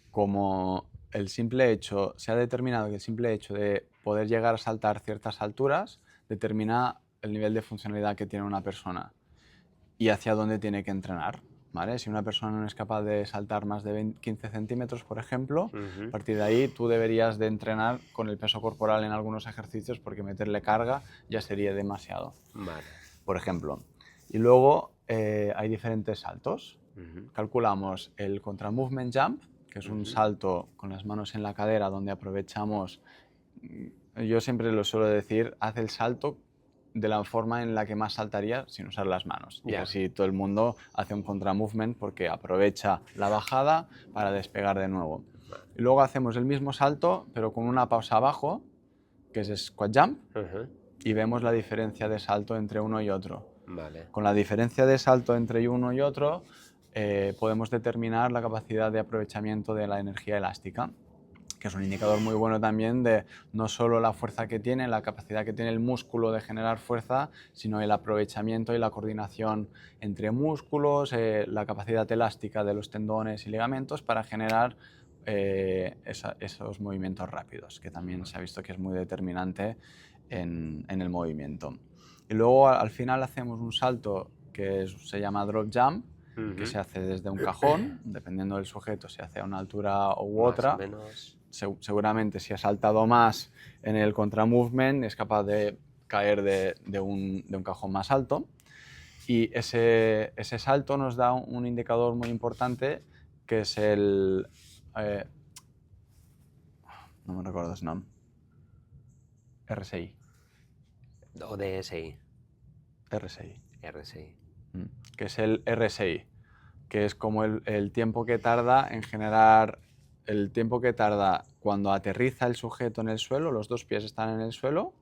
como el simple hecho, se ha determinado que el simple hecho de poder llegar a saltar ciertas alturas determina el nivel de funcionalidad que tiene una persona y hacia dónde tiene que entrenar, ¿vale? Si una persona no es capaz de saltar más de 15 centímetros, por ejemplo, a partir de ahí tú deberías de entrenar con el peso corporal en algunos ejercicios, porque meterle carga ya sería demasiado, por ejemplo. Y luego hay diferentes saltos. Calculamos el contra movement jump, que es un salto con las manos en la cadera donde aprovechamos, yo siempre lo suelo decir, haz el salto de la forma en la que más saltaría sin usar las manos. Y así todo el mundo hace un contra movement porque aprovecha la bajada para despegar de nuevo. Y luego hacemos el mismo salto pero con una pausa abajo, que es squat jump, y vemos la diferencia de salto entre uno y otro. Vale. Con la diferencia de salto entre uno y otro, podemos determinar la capacidad de aprovechamiento de la energía elástica, que es un indicador muy bueno también de no solo la fuerza que tiene, la capacidad que tiene el músculo de generar fuerza, sino el aprovechamiento y la coordinación entre músculos, la capacidad elástica de los tendones y ligamentos para generar esos movimientos rápidos, que también se ha visto que es muy determinante en el movimiento. Y luego al final hacemos un salto que se llama drop jump, que se hace desde un cajón, dependiendo del sujeto, se hace a una altura u otra. Más o menos. Seguramente si ha saltado más en el contra-movement es capaz de caer de un cajón más alto. Y ese salto nos da un indicador muy importante que es el... no me recuerdo su nombre. RSI. O DSI. RSI. RSI. Que es el RSI, que es como el tiempo que tarda en generar, el tiempo que tarda cuando aterriza el sujeto en el suelo, los dos pies están en el suelo,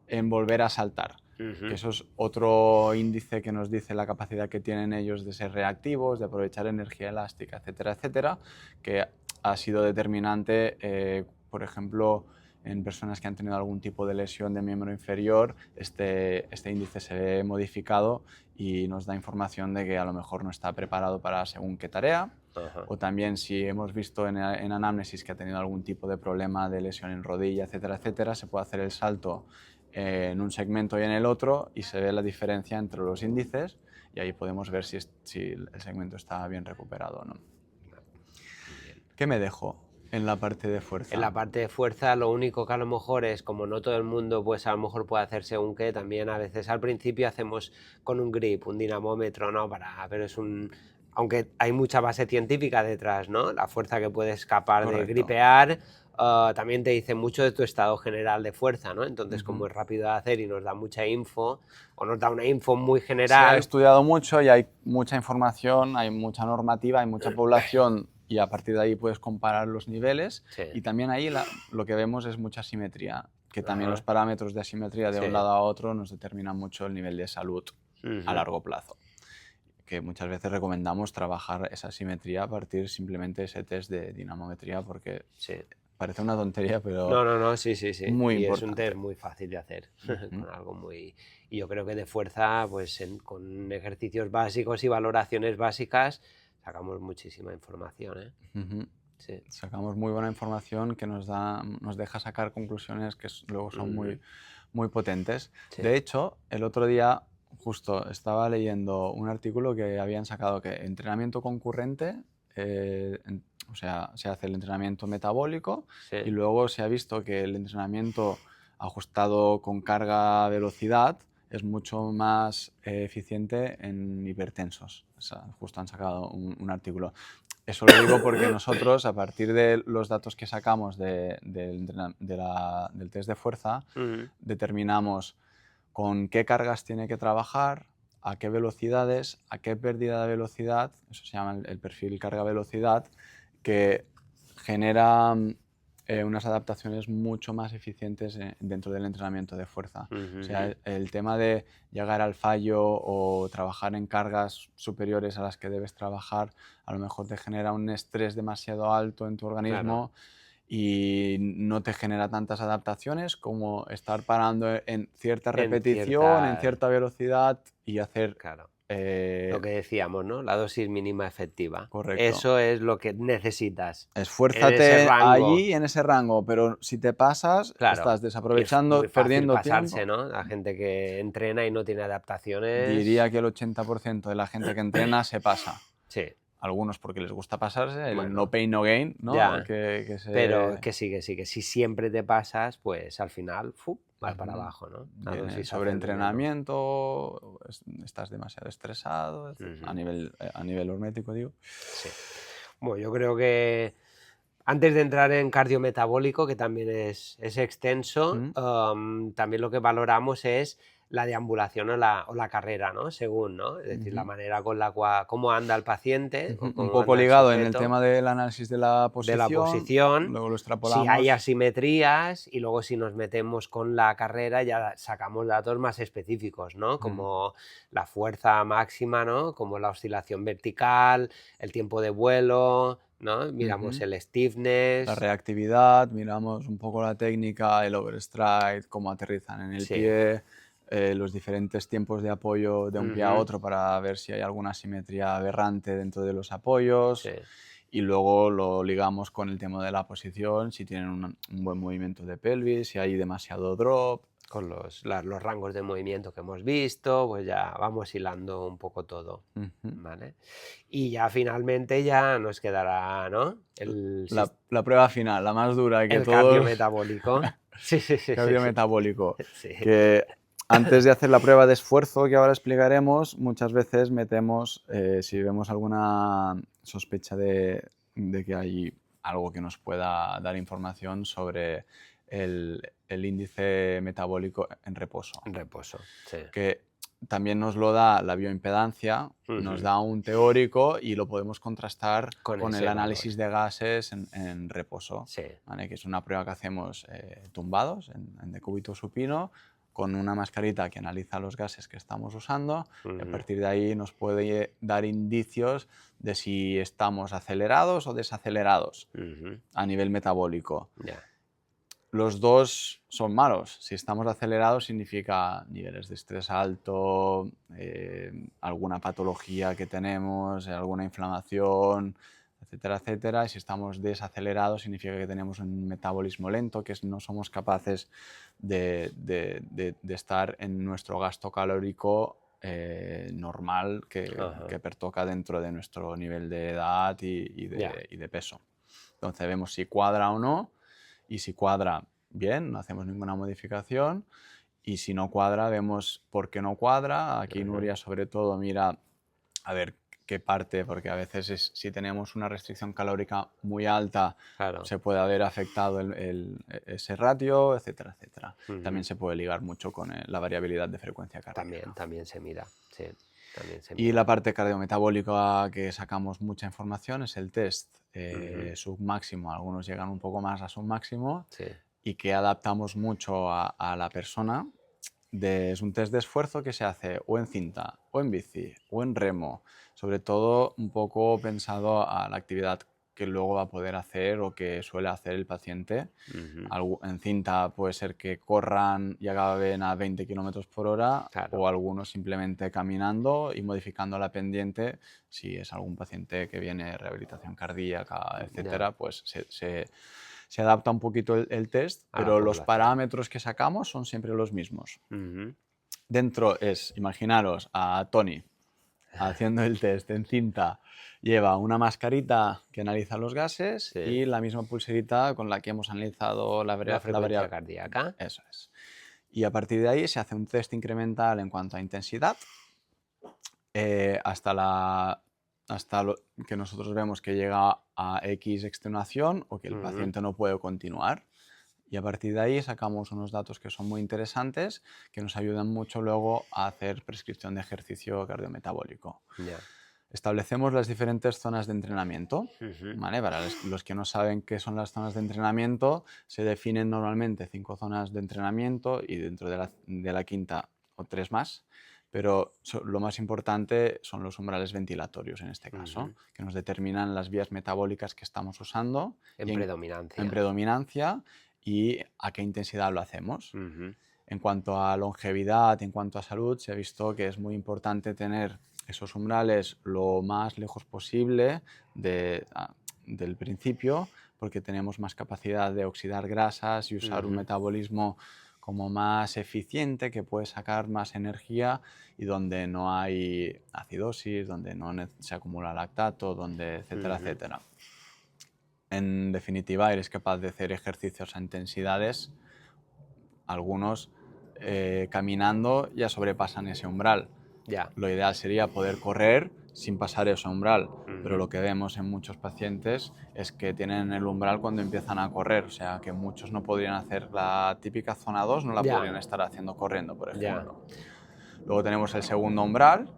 en volver a saltar. Que eso es otro índice que nos dice la capacidad que tienen ellos de ser reactivos, de aprovechar energía elástica, etcétera, etcétera, que ha sido determinante, por ejemplo, en personas que han tenido algún tipo de lesión de miembro inferior, este índice se ve modificado y nos da información de que a lo mejor no está preparado para según qué tarea. O también si hemos visto en anamnesis que ha tenido algún tipo de problema de lesión en rodilla, etcétera, etcétera, se puede hacer el salto en un segmento y en el otro y se ve la diferencia entre los índices y ahí podemos ver si el segmento está bien recuperado o no. ¿Qué me dejo en la parte de fuerza? En la parte de fuerza lo único que a lo mejor es, como no todo el mundo pues a lo mejor puede hacer según qué, también a veces al principio hacemos con un grip, un dinamómetro, ¿no? Pero es aunque hay mucha base científica detrás, ¿no? La fuerza que puedes capaz de gripear, también te dice mucho de tu estado general de fuerza, ¿no? Entonces, como es rápido de hacer y nos da mucha info, o nos da una info muy general... Se ha estudiado mucho y hay mucha información, hay mucha normativa, hay mucha población y a partir de ahí puedes comparar los niveles. Sí. Y también ahí lo que vemos es mucha simetría, que también los parámetros de asimetría de un lado a otro nos determinan mucho el nivel de salud a largo plazo. Que muchas veces recomendamos trabajar esa simetría a partir simplemente de ese test de dinamometría porque parece una tontería, pero no, sí. Muy y importante. Es un test muy fácil de hacer, con algo muy... Y yo creo que de fuerza, pues con ejercicios básicos y valoraciones básicas, sacamos muchísima información, ¿eh? Sí. Sacamos muy buena información que nos deja sacar conclusiones que luego son muy potentes. Sí. De hecho, el otro día justo estaba leyendo un artículo que habían sacado que entrenamiento concurrente, o sea, se hace el entrenamiento metabólico y luego se ha visto que el entrenamiento ajustado con carga-velocidad es mucho más eficiente en hipertensos. O sea, justo han sacado un artículo. Eso lo digo porque nosotros, a partir de los datos que sacamos del test de fuerza, determinamos con qué cargas tiene que trabajar, a qué velocidades, a qué pérdida de velocidad, eso se llama el perfil carga-velocidad, que genera unas adaptaciones mucho más eficientes dentro del entrenamiento de fuerza. O sea, el tema de llegar al fallo o trabajar en cargas superiores a las que debes trabajar, a lo mejor te genera un estrés demasiado alto en tu organismo. Claro. Y no te genera tantas adaptaciones como estar parando en cierta repetición, en cierta velocidad y hacer... Claro. Lo que decíamos, ¿no? La dosis mínima efectiva. Correcto. Eso es lo que necesitas. Esfuérzate allí en ese rango, pero si te pasas, estás desaprovechando, perdiendo pasarse, tiempo. ¿no? La gente que entrena y no tiene adaptaciones... Diría que el 80% de la gente que entrena se pasa. Sí. Algunos porque les gusta pasarse, el no pain, no gain, ¿no? Ya, pero que sí, que si siempre te pasas, pues al final vas para abajo, ¿no? Sobre entrenamiento, estás demasiado estresado, a nivel hormético, digo. Sí. Bueno, yo creo que antes de entrar en cardiometabólico, que también es extenso, también lo que valoramos es la deambulación o la carrera, ¿no? Según, ¿no? Es decir, la manera con la cual, cómo anda el paciente o Un cómo poco anda el ligado en el sujeto tema del análisis de la de la posición, luego lo si hay extrapolamos. asimetrías y luego si nos metemos con la carrera ya sacamos datos más específicos, ¿no? Como la fuerza máxima, ¿no? Como la oscilación vertical, el tiempo de vuelo, ¿no? Miramos el La stiffness. reactividad, miramos un poco la técnica, el overstride, cómo aterrizan en el Sí. pie, los diferentes tiempos de apoyo de un pie a otro para ver si hay alguna asimetría aberrante dentro de los apoyos. Sí. Y luego lo ligamos con el tema de la posición, si tienen un buen movimiento de pelvis, si hay demasiado drop. Con los rangos de movimiento que hemos visto, pues ya vamos hilando un poco todo, ¿vale? Y ya finalmente ya nos quedará, ¿no? La prueba final, la más dura que El todos... cardiometabólico. Sí. Cardiometabólico. Sí. Que antes de hacer la prueba de esfuerzo que ahora explicaremos, muchas veces metemos, si vemos alguna sospecha de que hay algo que nos pueda dar información sobre el índice metabólico en reposo. En reposo, sí. Que también nos lo da la bioimpedancia, nos da un teórico y lo podemos contrastar con el análisis de gases en reposo, sí. ¿vale? Que es una prueba que hacemos tumbados en decúbito supino, con una mascarita que analiza los gases que estamos usando y a partir de ahí nos puede dar indicios de si estamos acelerados o desacelerados a nivel metabólico. Yeah. Los dos son malos. Si estamos acelerados significa niveles de estrés alto, alguna patología que tenemos, alguna inflamación, etcétera, etcétera. Y si estamos desacelerados significa que tenemos un metabolismo lento, que no somos capaces de estar en nuestro gasto calórico normal que pertoca dentro de nuestro nivel de edad y de peso. Entonces vemos si cuadra o no. Y si cuadra, bien, no hacemos ninguna modificación. Y si no cuadra, vemos por qué no cuadra. Aquí Nuria sobre todo mira a ver qué parte, porque a veces si tenemos una restricción calórica muy alta, se puede haber afectado ese ratio, etcétera, etcétera. También se puede ligar mucho con la variabilidad de frecuencia cardíaca. También se mira, sí. Y la parte cardiometabólica que sacamos mucha información es el test submáximo. Algunos llegan un poco más a submáximo y que adaptamos mucho a la persona. Es un test de esfuerzo que se hace o en cinta, o en bici, o en remo. Sobre todo un poco pensado a la actividad que luego va a poder hacer o que suele hacer el paciente. En cinta puede ser que corran y acaben a 20 km por hora o algunos simplemente caminando y modificando la pendiente. Si es algún paciente que viene de rehabilitación cardíaca, etcétera, pues se adapta un poquito el test, pero los parámetros que sacamos son siempre los mismos. Dentro imaginaros a Tony haciendo el test en cinta, lleva una mascarita que analiza los gases y la misma pulserita con la que hemos analizado la frecuencia cardíaca. Eso es. Y a partir de ahí se hace un test incremental en cuanto a intensidad hasta lo que nosotros vemos que llega a X extenuación o que el paciente no puede continuar. Y a partir de ahí sacamos unos datos que son muy interesantes, que nos ayudan mucho luego a hacer prescripción de ejercicio cardiometabólico. Establecemos las diferentes zonas de entrenamiento. ¿Vale? Para los que no saben qué son las zonas de entrenamiento, se definen normalmente 5 zonas de entrenamiento y dentro de la quinta o 3 más. Pero lo más importante son los umbrales ventilatorios en este caso, que nos determinan las vías metabólicas que estamos usando. En predominancia. En predominancia y a qué intensidad lo hacemos. En cuanto a longevidad, en cuanto a salud, se ha visto que es muy importante tener esos umbrales lo más lejos posible del principio, porque tenemos más capacidad de oxidar grasas y usar un metabolismo como más eficiente, que puede sacar más energía y donde no hay acidosis, donde no se acumula lactato, donde etcétera, etcétera. En definitiva, eres capaz de hacer ejercicios a intensidades, algunos caminando ya sobrepasan ese umbral. Lo ideal sería poder correr sin pasar ese umbral, pero lo que vemos en muchos pacientes es que tienen el umbral cuando empiezan a correr, o sea que muchos no podrían hacer la típica zona 2, no la Ya. podrían estar haciendo corriendo, por Ya. ejemplo. Luego tenemos el segundo umbral,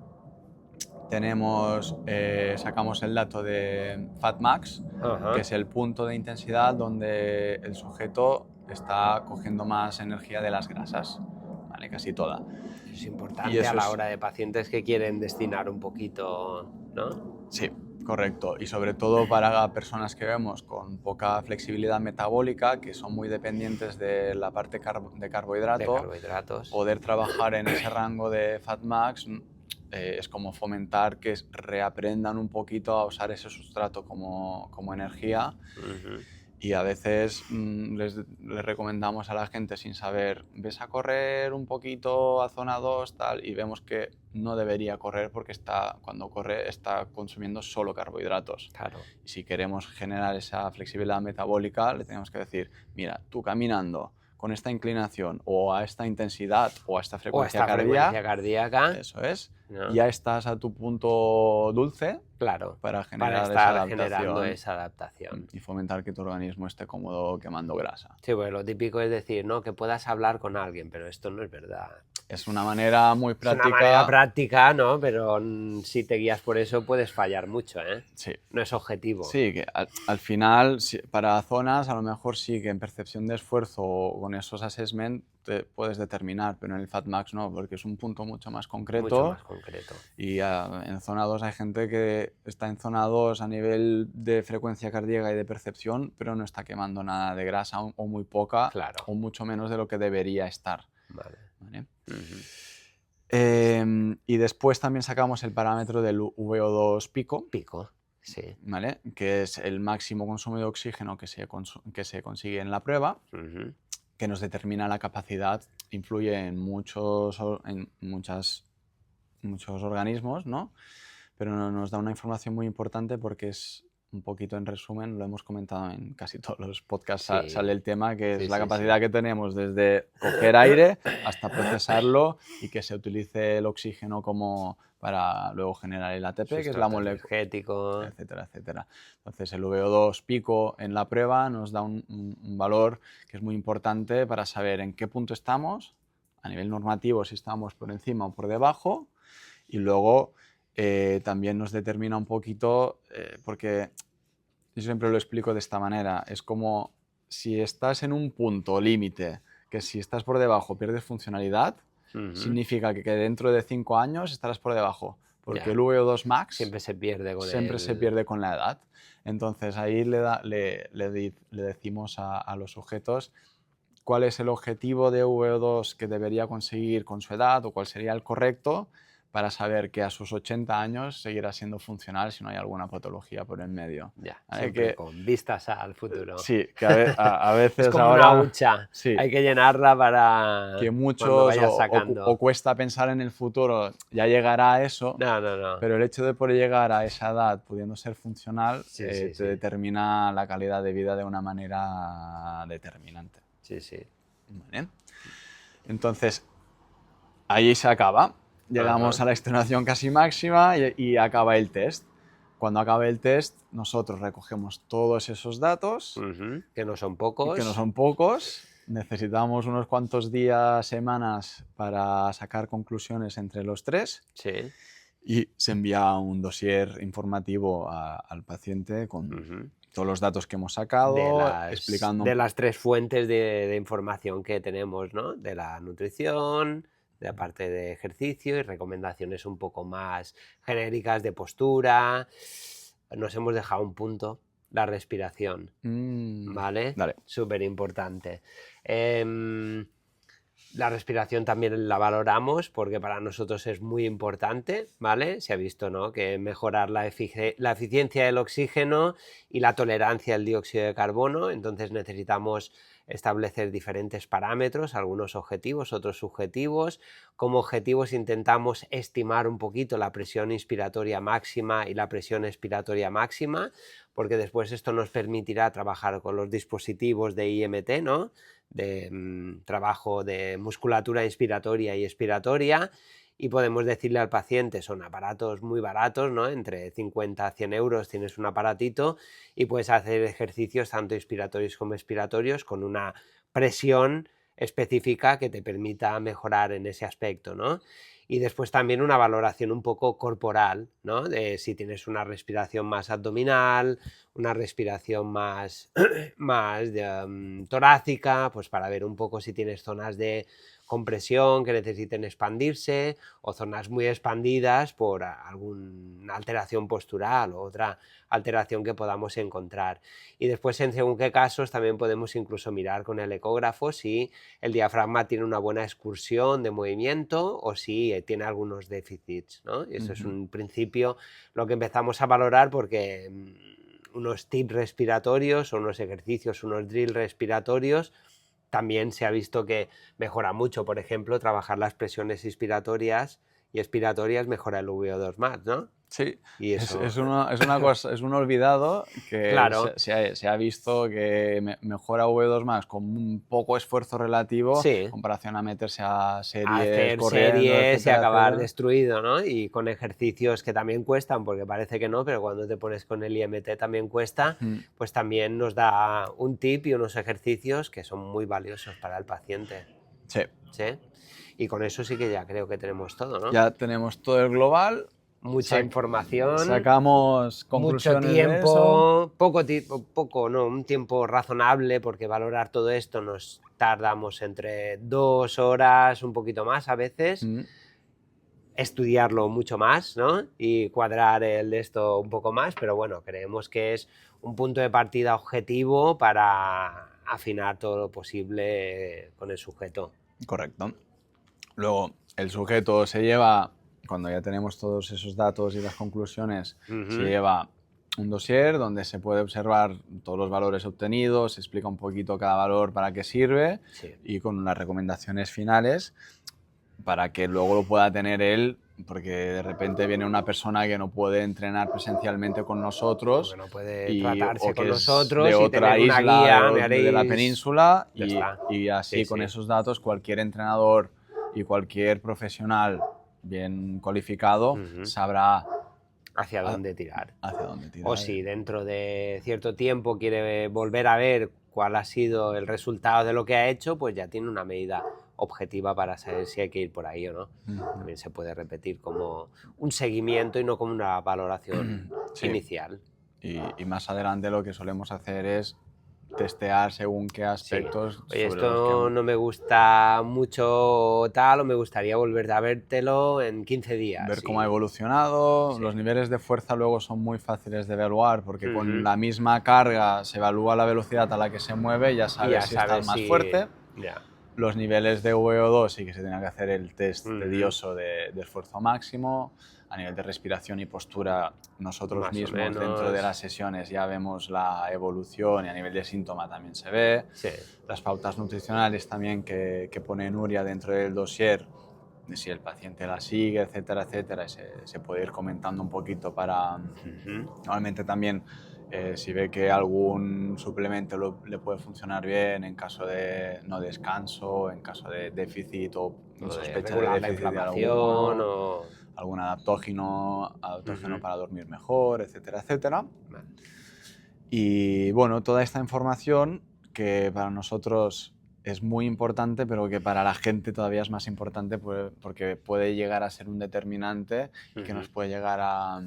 sacamos el dato de Fatmax, Ajá. que es el punto de intensidad donde el sujeto está cogiendo más energía de las grasas, ¿vale? Casi toda. Eso es Y importante eso a la es- hora de pacientes que quieren destinar un poquito, ¿no? Sí, correcto. Y sobre todo para personas que vemos con poca flexibilidad metabólica, que son muy dependientes de la parte de carbohidrato, De carbohidratos. poder trabajar en ese rango de Fatmax es como fomentar que reaprendan un poquito a usar ese sustrato como energía. Ujú. Y a veces les recomendamos a la gente sin saber, ves a correr un poquito a zona 2 tal, y vemos que no debería correr porque cuando corre está consumiendo solo carbohidratos. Claro. Y si queremos generar esa flexibilidad metabólica, le tenemos que decir, mira, tú caminando con esta inclinación o a esta intensidad o a esta O frecuencia esta frecuencia cardíaca, cardíaca, eso es, ¿no? ya estás a tu punto dulce Claro, para para generar esa estar generando adaptación esa adaptación. y fomentar que tu organismo esté cómodo quemando grasa. Sí, pues lo típico es decir, ¿no? Que puedas hablar con alguien, pero esto no es verdad. Es una manera muy Es una práctica. manera práctica, ¿no? Pero si te guías por eso puedes fallar mucho, ¿eh? Sí. No es objetivo. Sí, que al final, para zonas, a lo mejor sí que en percepción de esfuerzo o con esos assessment te puedes determinar, pero en el Fatmax no, porque es un punto mucho más concreto. Mucho más concreto. Y en zona 2 hay gente que está en zona 2 a nivel de frecuencia cardíaca y de percepción, pero no está quemando nada de grasa o muy poca, Claro. o mucho menos de lo que debería estar. Vale. ¿Vale? Ujú. Y después también sacamos el parámetro del VO2 pico, Pico, sí. ¿vale? Que es el máximo consumo de oxígeno que se consigue en la prueba, Ujú. que nos determina la capacidad, influye en muchos organismos, ¿no? Pero nos da una información muy importante porque es un poquito en resumen, lo hemos comentado en casi todos los podcasts, Sí. sale el tema, que es Sí, la sí, capacidad sí. que tenemos desde coger aire hasta procesarlo y que se utilice el oxígeno como para luego generar el ATP, que es la Sustrato molécula, energético. etcétera, etcétera. Entonces el VO2 pico en la prueba nos da un valor que es muy importante para saber en qué punto estamos, a nivel normativo si estamos por encima o por debajo, y luego también nos determina un poquito, porque yo siempre lo explico de esta manera, es como si estás en un punto límite, que si estás por debajo pierdes funcionalidad, Ujú. significa que dentro de 5 años estarás por debajo, porque Ya. el VO2 max Siempre se pierde con siempre se pierde con la edad. Entonces ahí le decimos a los sujetos cuál es el objetivo de VO2 que debería conseguir con su edad o cuál sería el correcto para saber que a sus 80 años seguirá siendo funcional si no hay alguna patología por en medio. Ya, ¿Vale? siempre con vistas al futuro. Sí, que a veces Es como ahora... una hucha. Sí. Hay que llenarla para Que cuando muchos vayas sacando. o cuesta pensar en el futuro, ya llegará a eso, No. pero el hecho de poder llegar a esa edad pudiendo ser funcional Sí, te sí. determina la calidad de vida de una manera determinante. Sí. ¿Vale? Entonces, ahí se acaba. Llegamos Ajá. a la extenuación casi máxima y acaba el test. Cuando acabe el test, nosotros recogemos todos esos datos, Ujú. Que no son pocos. que no son pocos. Necesitamos unos cuantos días, semanas para sacar conclusiones entre los tres. Sí. Y se envía un dossier informativo al paciente con Ujú. todos los datos que hemos sacado, explicando... De las tres fuentes de información que tenemos, ¿no? De la nutrición, de la parte de ejercicio y recomendaciones un poco más genéricas de postura. Nos hemos dejado un punto, la respiración, ¿vale? Dale. Súper importante. La respiración también la valoramos porque para nosotros es muy importante, ¿vale? Se ha visto, ¿no?, que mejorar la eficiencia del oxígeno y la tolerancia al dióxido de carbono, entonces necesitamos establecer diferentes parámetros, algunos objetivos, otros subjetivos. Como objetivos intentamos estimar un poquito la presión inspiratoria máxima y la presión expiratoria máxima, porque después esto nos permitirá trabajar con los dispositivos de IMT, ¿no?, de trabajo de musculatura inspiratoria y expiratoria, y podemos decirle al paciente, son aparatos muy baratos, ¿no? Entre 50 a 100 euros tienes un aparatito y puedes hacer ejercicios tanto inspiratorios como expiratorios con una presión específica que te permita mejorar en ese aspecto, ¿no? Y después también una valoración un poco corporal, ¿no? De si tienes una respiración más abdominal, una respiración más, torácica, pues para ver un poco si tienes zonas de compresión que necesiten expandirse o zonas muy expandidas por alguna alteración postural o otra alteración que podamos encontrar. Y después, en según qué casos, también podemos incluso mirar con el ecógrafo si el diafragma tiene una buena excursión de movimiento o si tiene algunos déficits, ¿no? Y eso es un principio lo que empezamos a valorar porque unos tips respiratorios o unos ejercicios, unos drills respiratorios, también se ha visto que mejora mucho. Por ejemplo, trabajar las presiones inspiratorias y expiratorias mejora el VO2 más, ¿no? Sí, Y eso, es una cosa, es un olvidado que claro, se ha visto que mejora V2 más con un poco esfuerzo relativo en sí, comparación a meterse a series hacer corriendo, series y etcétera, acabar etcétera. destruido, ¿no? Y con ejercicios que también cuestan, porque parece que no, pero cuando te pones con el IMT también cuesta, Mm, pues también nos da un tip y unos ejercicios que son muy valiosos para el paciente, sí, ¿sí? Y con eso sí que ya creo que tenemos todo, ¿no? ya tenemos todo el global, Mucha información, sacamos mucho conclusiones de eso. tiempo, poco, no, un tiempo razonable, porque valorar todo esto nos tardamos entre 2 horas, un poquito más a veces, Mm, estudiarlo mucho más, ¿no? Y cuadrar el de esto un poco más, pero bueno, creemos que es un punto de partida objetivo para afinar todo lo posible con el sujeto. correcto. Luego, el sujeto se lleva, cuando ya tenemos todos esos datos y las conclusiones, se lleva un dossier donde se puede observar todos los valores obtenidos, se explica un poquito cada valor para qué sirve Sí. y con unas recomendaciones finales para que luego lo pueda tener él, porque de repente viene una persona que no puede entrenar presencialmente con nosotros Porque no puede y, tratarse o con que es de nosotros y otra tener una isla guía, me de la haréis... península Ya está. y así Sí, con sí. esos datos cualquier entrenador y cualquier profesional bien cualificado sabrá Hacia dónde tirar. hacia dónde O tirar. si dentro de cierto tiempo quiere volver a ver cuál ha sido el resultado de lo que ha hecho, pues ya tiene una medida objetiva para saber si hay que ir por ahí o no. También se puede repetir como un seguimiento y no como una valoración Sí. inicial. Y más adelante lo que solemos hacer es testear según qué Sí. aspectos Oye, sobre los esto que... no me gusta mucho tal, o me gustaría volver a vértelo en 15 días. ver cómo ha evolucionado. Sí. Los niveles de fuerza luego son muy fáciles de evaluar porque con la misma carga se evalúa la velocidad a la que se mueve y ya Y sabes ya si estás sabes más si... fuerte. Ya. Los niveles de VO2 sí que se tiene que hacer el test tedioso de esfuerzo máximo. A nivel de respiración y postura, nosotros Más o mismos dentro de menos. las sesiones ya vemos la evolución y a nivel de síntoma también se ve. Sí. Las pautas nutricionales también que pone Nuria dentro del dossier, de si el paciente la sigue, etcétera, etcétera, y se puede ir comentando un poquito para... Normalmente también si ve que algún suplemento le puede funcionar bien en caso de no descanso, en caso de déficit o O de sospecha de regular la déficit de inflamación alguno, o... algún adaptógeno para dormir mejor, etcétera, etcétera. Vale. Y bueno, toda esta información que para nosotros es muy importante, pero que para la gente todavía es más importante porque puede llegar a ser un determinante y que nos puede llegar a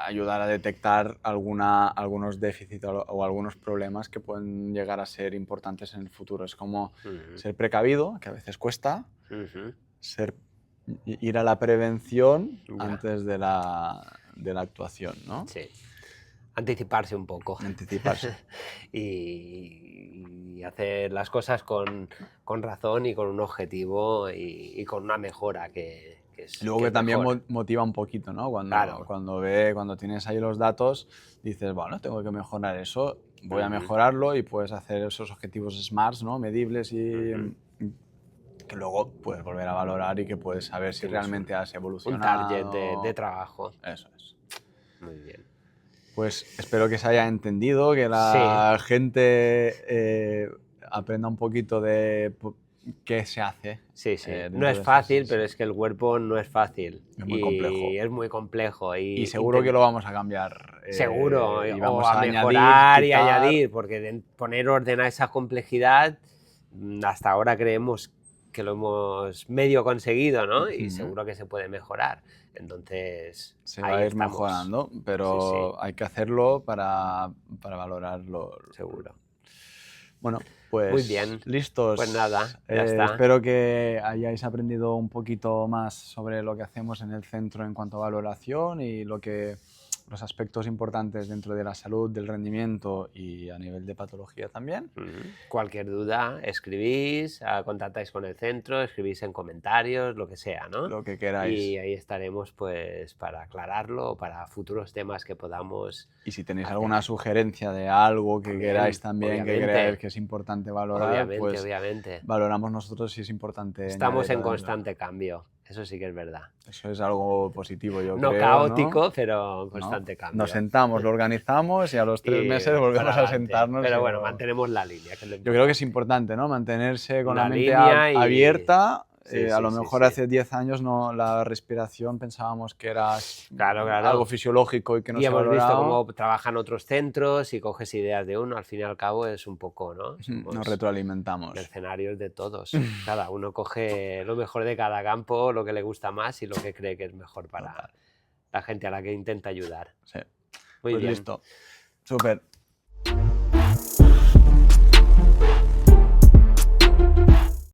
ayudar a detectar algunos déficits o algunos problemas que pueden llegar a ser importantes en el futuro. Es como ser precavido, que a veces cuesta, ir a la prevención Ya. antes de la actuación, ¿no? Sí. Anticiparse un poco. Anticiparse. y hacer las cosas con razón y con un objetivo y con una mejora que es Luego que que es también mejor. motiva un poquito, ¿no? Claro. Cuando tienes ahí los datos, dices, bueno, tengo que mejorar eso, voy a mejorarlo y puedes hacer esos objetivos SMART, ¿no? Medibles y que luego puedes volver a valorar y que puedes saber si Tienes realmente has un evolucionado. target de trabajo. Eso es. Muy bien. Pues espero que se haya entendido, que la gente aprenda un poquito de qué se hace. Sí, sí. dentro No de es esa fácil, sesión. pero es que el cuerpo no es fácil. Es muy complejo. Es muy complejo. Y seguro que lo vamos a cambiar. Seguro, Y o vamos a a añadir, mejorar y quitar. añadir, porque poner orden a esa complejidad, hasta ahora creemos que lo hemos medio conseguido, ¿no? Y seguro que se puede mejorar. Entonces, Se ahí va a ir estamos. mejorando, Sí, pero sí, hay que hacerlo para valorarlo. seguro. Bueno, Muy pues bien. listos. Pues nada, ya está. Espero que hayáis aprendido un poquito más sobre lo que hacemos en el centro en cuanto a valoración y los aspectos importantes dentro de la salud, del rendimiento y a nivel de patología también. Cualquier duda, escribís, contactáis con el centro, escribís en comentarios, lo que sea, ¿no? Lo que queráis. Y ahí estaremos pues para aclararlo, para futuros temas que podamos. Y si tenéis hacer. alguna sugerencia de algo que queráis también, que obviamente. creáis que es importante valorar, pues Obviamente. valoramos nosotros si es importante. Estamos en añadirlo dentro. constante cambio, eso sí que es verdad. Eso es algo positivo, yo No creo. caótico, ¿no? pero ¿No? constante cambio. Nos sentamos, lo organizamos y a los 3 Y meses volvemos para a adelante. sentarnos. Pero bueno, mantenemos la línea. Que es lo Yo creo que es importante, ¿no? Mantenerse con La la mente línea y- abierta. Sí, A sí, lo sí, mejor sí. hace 10 años no, la respiración pensábamos que era Claro. algo fisiológico y que no Y se hemos visto valoraba. cómo trabajan otros centros y coges ideas de uno, al fin y al cabo es un poco, ¿no? Somos Nos retroalimentamos. mercenarios de todos. Cada uno coge lo mejor de cada campo, lo que le gusta más y lo que cree que es mejor para la gente a la que intenta ayudar. Sí. Muy Pues bien. listo. Súper.